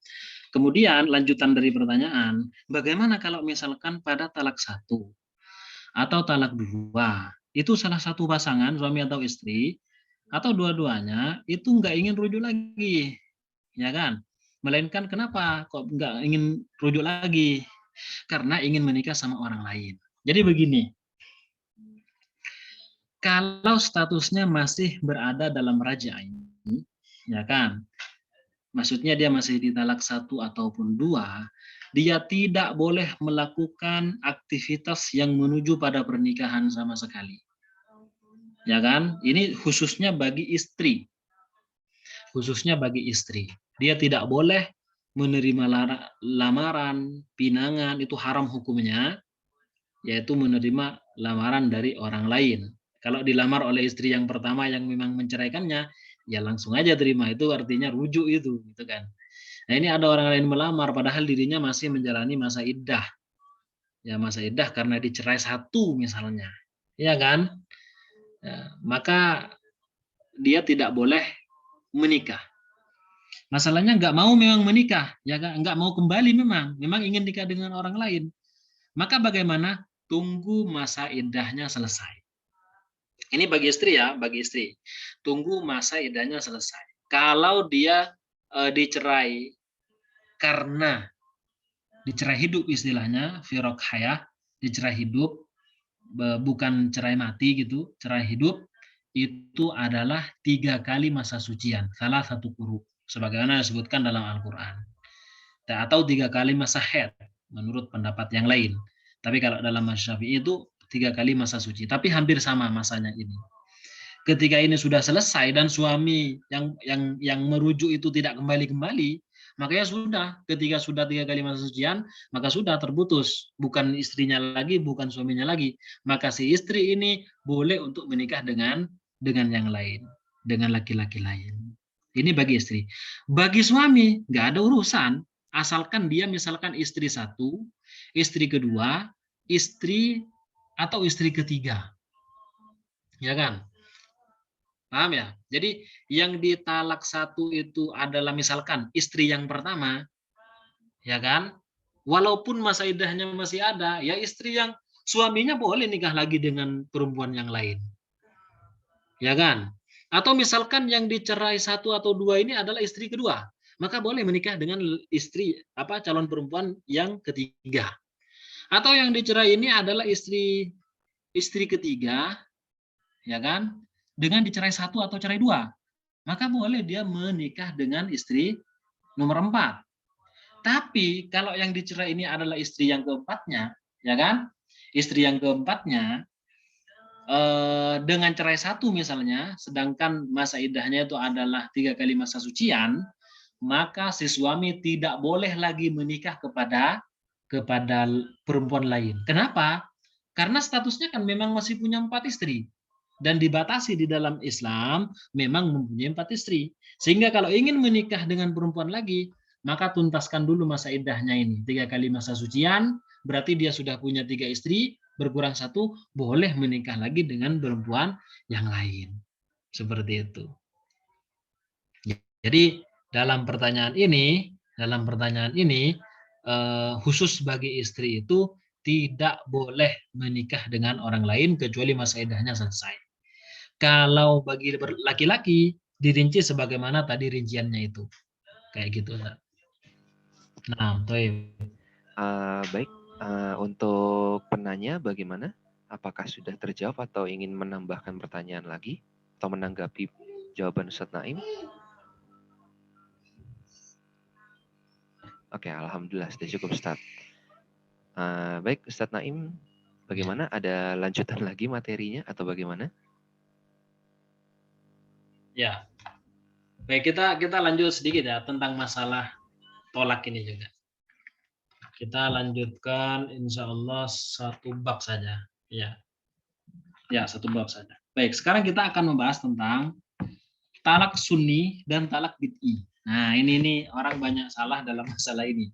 Kemudian lanjutan dari pertanyaan, bagaimana kalau misalkan pada talak 1 atau talak 2, itu salah satu pasangan, suami atau istri, atau dua-duanya itu nggak ingin rujuk lagi, ya kan? Melainkan kenapa kok nggak ingin rujuk lagi? Karena ingin menikah sama orang lain. Jadi begini, kalau statusnya masih berada dalam raja'in, ya kan, maksudnya dia masih di talak 1 ataupun 2, dia tidak boleh melakukan aktivitas yang menuju pada pernikahan sama sekali. Ya kan? Ini khususnya bagi istri. khususnya bagi istri. Dia tidak boleh menerima lamaran, pinangan, itu haram hukumnya, yaitu menerima lamaran dari orang lain. Kalau dilamar oleh istri yang pertama yang memang menceraikannya, ya langsung aja terima, itu artinya rujuk itu, gitu kan. Nah ini ada orang lain melamar, padahal dirinya masih menjalani masa iddah. Ya masa iddah karena dicerai satu misalnya, ya kan? Ya, maka dia tidak boleh menikah. Masalahnya nggak mau memang menikah, ya nggak mau kembali memang ingin nikah dengan orang lain. Maka bagaimana? Tunggu masa iddahnya selesai. Ini bagi istri ya, bagi istri. Tunggu masa iddahnya selesai. Kalau dia dicerai karena dicerai hidup istilahnya, firaq hayah, dicerai hidup, bukan cerai mati gitu, cerai hidup, itu adalah 3 kali masa sucian, salah satu quru, sebagaimana disebutkan dalam Al-Quran. Atau 3 kali masa haid, menurut pendapat yang lain. Tapi kalau dalam mazhab Syafi'i itu 3 kali masa suci, tapi hampir sama masanya ini. Ketika ini sudah selesai dan suami yang merujuk itu tidak kembali, makanya sudah, ketika sudah 3 kali masa sucian, maka sudah terputus, bukan istrinya lagi, bukan suaminya lagi, maka si istri ini boleh untuk menikah dengan yang lain, dengan laki-laki lain. Ini bagi istri. Bagi suami nggak ada urusan, asalkan dia misalkan istri satu, istri kedua, istri atau istri ketiga, ya kan? Paham ya? Jadi yang ditalak satu itu adalah misalkan istri yang pertama, ya kan? Walaupun masa iddahnya masih ada, ya istri yang suaminya boleh nikah lagi dengan perempuan yang lain, ya kan? Atau misalkan yang dicerai satu atau dua ini adalah istri kedua, maka boleh menikah dengan istri calon perempuan yang ketiga. Atau yang dicerai ini adalah istri ketiga, ya kan? Dengan dicerai satu atau cerai dua, maka boleh dia menikah dengan istri nomor 4. Tapi kalau yang dicerai ini adalah istri yang keempatnya, ya kan? Istri yang keempatnya dengan cerai satu misalnya, sedangkan masa iddahnya itu adalah 3 kali masa sucian, maka si suami tidak boleh lagi menikah kepada perempuan lain. Kenapa? Karena statusnya kan memang masih punya 4 istri. Dan dibatasi di dalam Islam memang mempunyai 4 istri. Sehingga kalau ingin menikah dengan perempuan lagi, maka tuntaskan dulu masa iddahnya ini. 3 kali masa sucian, berarti dia sudah punya 3 istri, berkurang 1, boleh menikah lagi dengan perempuan yang lain. Seperti itu. Jadi dalam pertanyaan ini, khusus bagi istri itu tidak boleh menikah dengan orang lain kecuali masa iddahnya selesai. Kalau bagi laki-laki dirinci sebagaimana tadi rinciannya itu, kayak gitu. Nah, baik. Untuk penanya bagaimana? Apakah sudah terjawab atau ingin menambahkan pertanyaan lagi atau menanggapi jawaban Ustadz Naim? Oke, alhamdulillah sudah cukup Ustadz. Baik, Ustadz Naim, bagaimana? Ada lanjutan lagi materinya atau bagaimana? Ya, baik, kita lanjut sedikit ya tentang masalah tolak ini juga. Kita lanjutkan insya Allah 1 bab saja. Ya, 1 bab saja. Baik, sekarang kita akan membahas tentang talak sunni dan talak bid'i. Nah, ini orang banyak salah dalam masalah ini.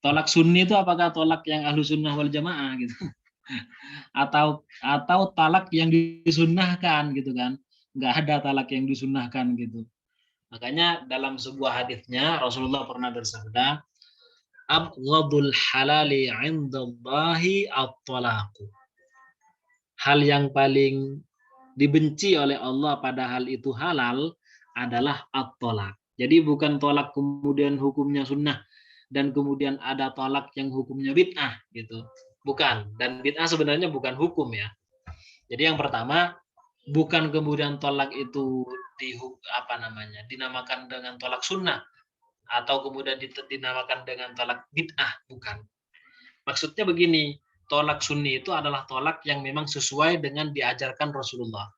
Tolak sunni itu apakah tolak yang ahlu sunnah wal jamaah gitu? Atau talak yang disunnahkan gitu kan? Nggak ada talak yang disunnahkan gitu. Makanya dalam sebuah hadisnya Rasulullah pernah bersabda, abghadul halali 'indallahi at-talaqu. Hal yang paling dibenci oleh Allah padahal itu halal adalah at-talaq. Jadi bukan tolak kemudian hukumnya sunnah dan kemudian ada tolak yang hukumnya bid'ah gitu. Bukan. Dan bid'ah sebenarnya bukan hukum ya. Jadi yang pertama, bukan kemudian tolak itu dinamakan dengan tolak sunnah atau kemudian dinamakan dengan tolak bid'ah, bukan. Maksudnya begini, tolak sunni itu adalah tolak yang memang sesuai dengan diajarkan Rasulullah.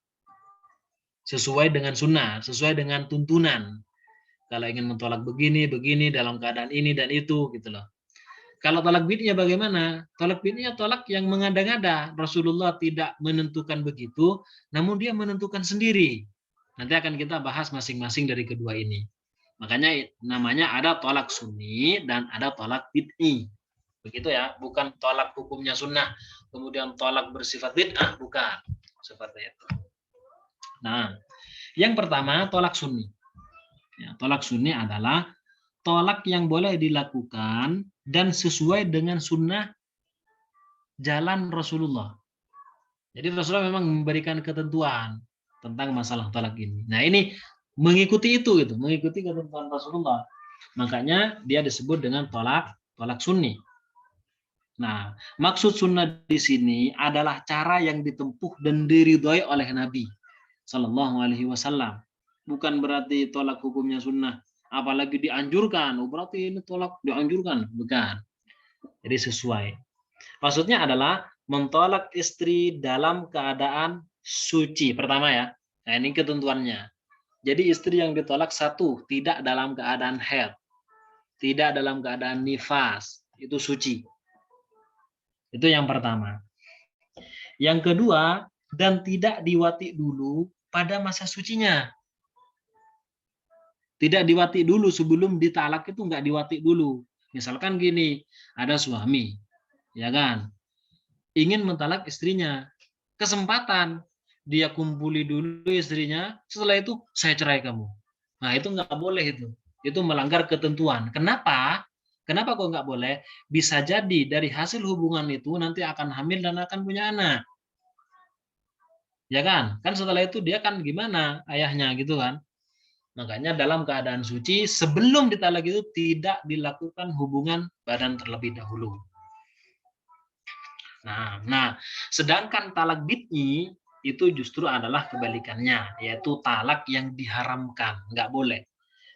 Sesuai dengan sunnah, sesuai dengan tuntunan. Kalau ingin mentolak begini, begini dalam keadaan ini dan itu gitu loh. Kalau tolak bid'iyah bagaimana? Tolak bid'iyah tolak yang mengada-ngada. Rasulullah tidak menentukan begitu, namun dia menentukan sendiri. Nanti akan kita bahas masing-masing dari kedua ini. Makanya namanya ada tolak sunni dan ada tolak bid'i. Begitu ya, bukan tolak hukumnya sunnah, kemudian tolak bersifat bid'ah, bukan. Seperti itu. Nah, yang pertama tolak sunni. Ya, tolak sunni adalah tolak yang boleh dilakukan dan sesuai dengan sunnah jalan Rasulullah. Jadi Rasulullah memang memberikan ketentuan tentang masalah tolak ini. Nah ini mengikuti itu gitu, mengikuti ketentuan Rasulullah. Makanya dia disebut dengan tolak sunni. Nah, maksud sunnah di sini adalah cara yang ditempuh dan diridhoi oleh Nabi Shallallahu Alaihi Wasallam. Bukan berarti tolak hukumnya sunnah, apalagi dianjurkan. Oh, berarti ini tolak dianjurkan, bukan. Jadi sesuai. Maksudnya adalah mentolak istri dalam keadaan suci. Pertama ya. Nah, ini ketentuannya. Jadi istri yang ditolak satu, tidak dalam keadaan haid. Tidak dalam keadaan nifas. Itu suci. Itu yang pertama. Yang kedua, dan tidak diwati dulu pada masa sucinya. Tidak diwati dulu sebelum ditalak itu nggak diwati dulu. Misalkan gini, ada suami, ya kan, ingin mentalak istrinya. Kesempatan dia kumpuli dulu istrinya, setelah itu saya cerai kamu. Nah itu nggak boleh itu melanggar ketentuan. Kenapa? Kenapa kok nggak boleh? Bisa jadi dari hasil hubungan itu nanti akan hamil dan akan punya anak. Ya kan? Kan setelah itu dia kan gimana ayahnya gitu kan? Makanya dalam keadaan suci sebelum ditalak itu tidak dilakukan hubungan badan terlebih dahulu. Nah, sedangkan talak bid'i itu justru adalah kebalikannya, yaitu talak yang diharamkan, nggak boleh.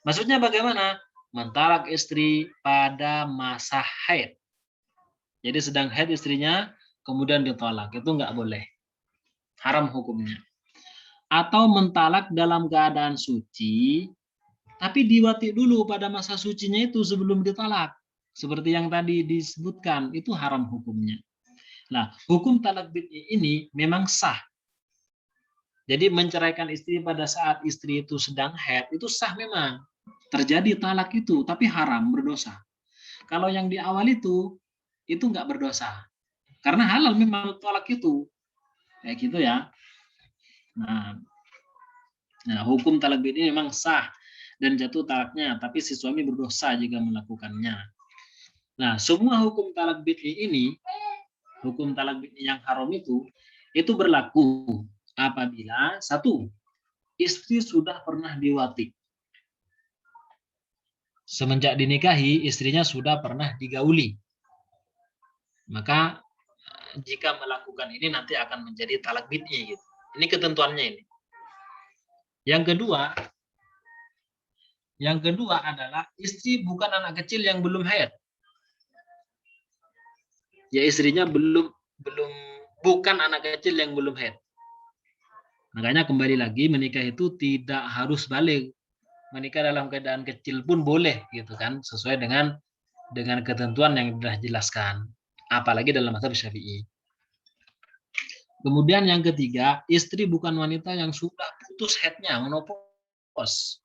Maksudnya bagaimana? Mentalak istri pada masa haid. Jadi sedang haid istrinya, kemudian ditolak, itu nggak boleh. Haram hukumnya. Atau mentalak dalam keadaan suci, tapi diwati dulu pada masa sucinya itu sebelum ditalak. Seperti yang tadi disebutkan, itu haram hukumnya. Nah, hukum talak bid'i ini memang sah. Jadi menceraikan istri pada saat istri itu sedang haid, itu sah memang. Terjadi talak itu, tapi haram, berdosa. Kalau yang di awal itu nggak berdosa. Karena halal memang talak itu. Kayak gitu ya. Nah, hukum talak bid'i memang sah dan jatuh talaknya, tapi si suami berdosa jika melakukannya. Nah, semua hukum talak bid'i ini, hukum talak bid'i yang haram itu berlaku apabila satu, istri sudah pernah diwati. Semenjak dinikahi, istrinya sudah pernah digauli. Maka jika melakukan ini nanti akan menjadi talak bid'i gitu. Ini ketentuannya ini. Yang kedua adalah istri bukan anak kecil yang belum haid. Ya istrinya bukan anak kecil yang belum haid. Makanya kembali lagi menikah itu tidak harus balik. Menikah dalam keadaan kecil pun boleh gitu kan, sesuai dengan ketentuan yang sudah dijelaskan. Apalagi dalam mazhab Syafi'i. Kemudian yang ketiga, istri bukan wanita yang sudah putus haidnya, menopause.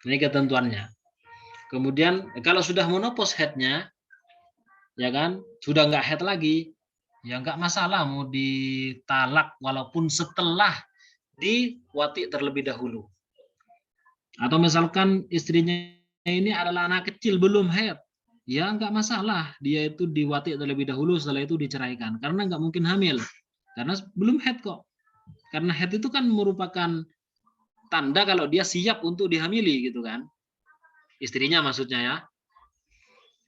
Ini ketentuannya. Kemudian kalau sudah menopause haidnya, ya kan, sudah nggak haid lagi, ya nggak masalah mau ditalak walaupun setelah diwati terlebih dahulu. Atau misalkan istrinya ini adalah anak kecil belum haid, ya nggak masalah dia itu diwati terlebih dahulu, setelah itu diceraikan karena nggak mungkin hamil karena belum haid kok. Karena haid itu kan merupakan tanda kalau dia siap untuk dihamili gitu kan, istrinya maksudnya ya.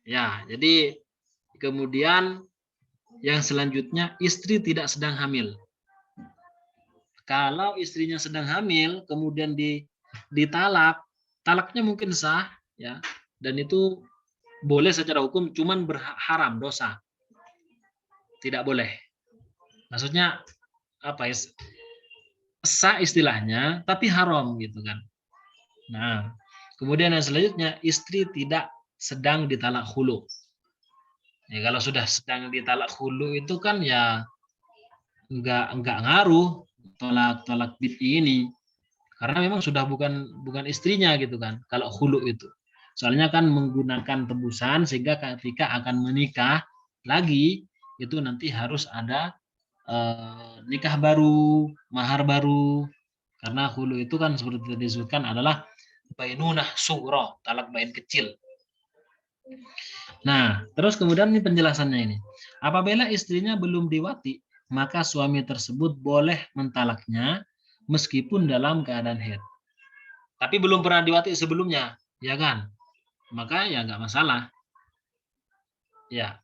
Ya, jadi kemudian yang selanjutnya istri tidak sedang hamil. Kalau istrinya sedang hamil kemudian ditalak, talaknya mungkin sah ya, dan itu boleh secara hukum, cuman haram, dosa. Tidak boleh. Maksudnya apa ya? Sah istilahnya tapi haram gitu kan. Nah, Kemudian yang selanjutnya, istri tidak sedang ditalak khulu. Ya, kalau sudah sedang ditalak khulu itu kan ya enggak ngaruh tolak bid'i ini, karena memang sudah bukan istrinya gitu kan kalau khulu itu. Soalnya kan menggunakan tebusan sehingga ketika akan menikah lagi itu nanti harus ada nikah baru, mahar baru. Karena khulu itu kan seperti disebutkan adalah bainunah sughra, talak bain kecil. Nah, terus kemudian ini penjelasannya ini. Apabila istrinya belum diwati, maka suami tersebut boleh mentalaknya meskipun dalam keadaan haid. Tapi belum pernah diwati sebelumnya, ya kan? Maka ya nggak masalah. Ya.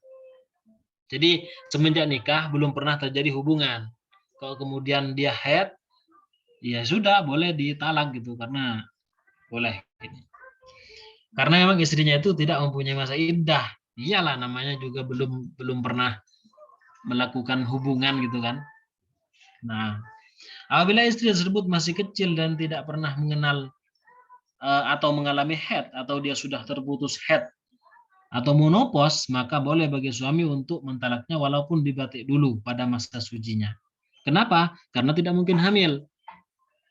Jadi semenjak nikah belum pernah terjadi hubungan. Kalau kemudian dia haid, ya sudah boleh ditalak gitu karena boleh. Karena memang istrinya itu tidak mempunyai masa iddah. Iyalah namanya juga belum pernah melakukan hubungan gitu kan. Nah, apabila istri tersebut masih kecil dan tidak pernah mengenal atau mengalami haid atau dia sudah terputus haid atau menopause, maka boleh bagi suami untuk mentalaknya walaupun dibatik dulu pada masa sucinya. Kenapa? Karena tidak mungkin hamil.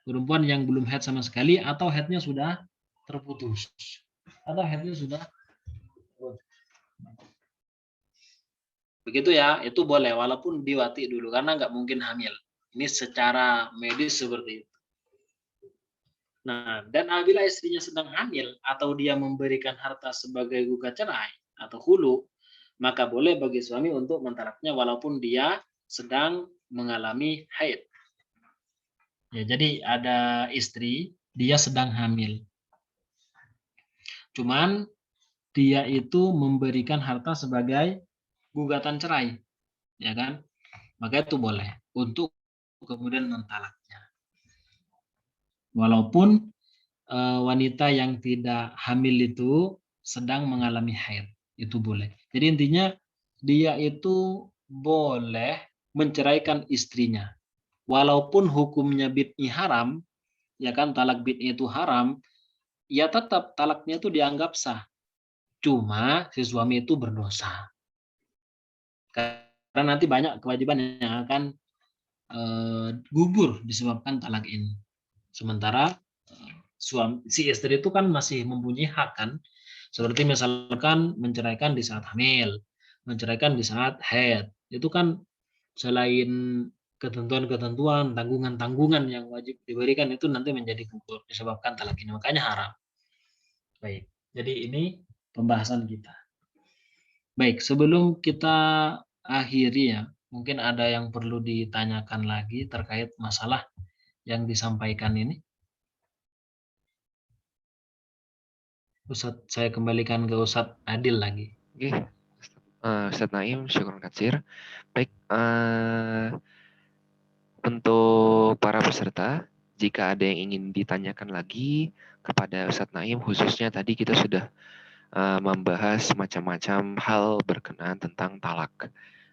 Perempuan yang belum haid sama sekali atau haidnya sudah terputus. Atau haidnya sudah begitu ya, itu boleh walaupun diwati dulu karena nggak mungkin hamil. Ini secara medis seperti itu. Nah, dan apabila istrinya sedang hamil atau dia memberikan harta sebagai gugat cerai atau hulu, maka boleh bagi suami untuk mentalaknya walaupun dia sedang mengalami haid. Ya, jadi ada istri, dia sedang hamil. Cuman dia itu memberikan harta sebagai gugatan cerai, ya kan? Maka itu boleh untuk kemudian mentalaknya. Walaupun wanita yang tidak hamil itu sedang mengalami haid, itu boleh. Jadi intinya dia itu boleh menceraikan istrinya. Walaupun hukumnya bid'i haram, ya kan talak bid'i itu haram, ya tetap talaknya itu dianggap sah. Cuma si suami itu berdosa. Karena nanti banyak kewajiban yang akan gugur disebabkan talak ini. Sementara si istri itu kan masih mempunyai hak kan, seperti misalkan menceraikan di saat hamil, menceraikan di saat haid, itu kan selain ketentuan-ketentuan, tanggungan-tanggungan yang wajib diberikan itu nanti menjadi gugur disebabkan talak ini, makanya haram. Baik, jadi ini pembahasan kita. Baik, sebelum kita akhiri ya, mungkin ada yang perlu ditanyakan lagi terkait masalah yang disampaikan ini. Ustadz, saya kembalikan ke Ustadz Adil lagi. Oke, Ustadz Naim, syukur katsir. Baik, untuk para peserta, jika ada yang ingin ditanyakan lagi kepada Ustadz Naim, khususnya tadi kita sudah membahas macam-macam hal berkenaan tentang talak.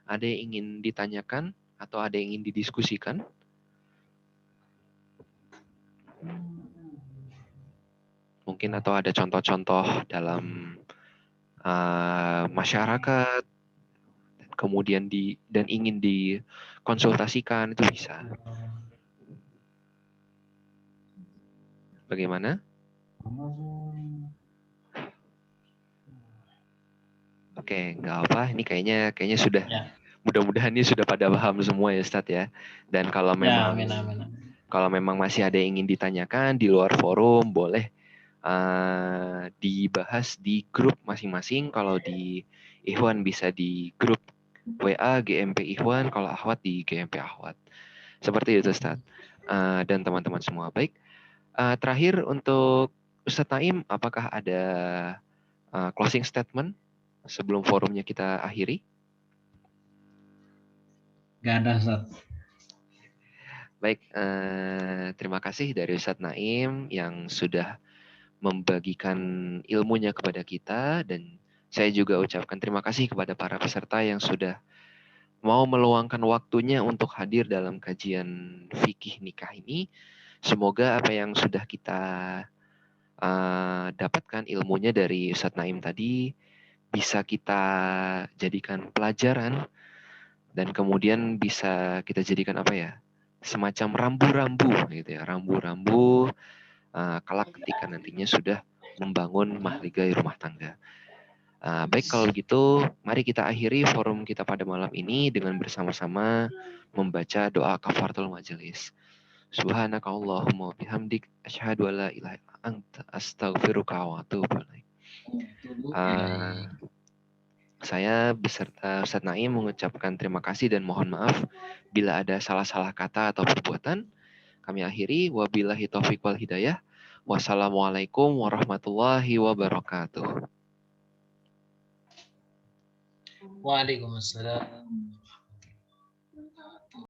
Ada yang ingin ditanyakan atau ada yang ingin didiskusikan? Mungkin atau ada contoh-contoh dalam masyarakat, kemudian dan ingin dikonsultasikan, itu bisa. Bagaimana? Oke, nggak apa. Ini kayaknya sudah, Ya. Mudah-mudahan ini sudah pada paham semua ya Ustadz ya. Dan kalau memang kalau memang masih ada yang ingin ditanyakan di luar forum, boleh dibahas di grup masing-masing. Kalau di Ikhwan bisa di grup WA GMP Ikhwan, kalau Ahwat di GMP Ahwat. Seperti itu Ustadz. Dan teman-teman semua. Baik. Terakhir untuk Ustadz Naim, apakah ada closing statement sebelum forumnya kita akhiri? Gak ada, Ustadz. Baik, terima kasih dari Ustadz Naim yang sudah membagikan ilmunya kepada kita, dan saya juga ucapkan terima kasih kepada para peserta yang sudah mau meluangkan waktunya untuk hadir dalam kajian fikih nikah ini. Semoga apa yang sudah kita dapatkan ilmunya dari Ustadz Naim tadi bisa kita jadikan pelajaran dan kemudian bisa kita jadikan apa ya, semacam rambu-rambu gitu ya, rambu-rambu kelak ketika nantinya sudah membangun mahligai rumah tangga. Baik kalau begitu, mari kita akhiri forum kita pada malam ini dengan bersama-sama membaca doa kafaratul majelis. Subhanakallahumma bihamdik asyhadu an la ilaha illa anta astaghfiruka wa atubu ilaik. Saya beserta Ustadz Naim mengucapkan terima kasih dan mohon maaf bila ada salah-salah kata atau perbuatan. Kami akhiri, wabillahi taufiq wal hidayah. Wassalamualaikum warahmatullahi wabarakatuh. Waalaikumsalam.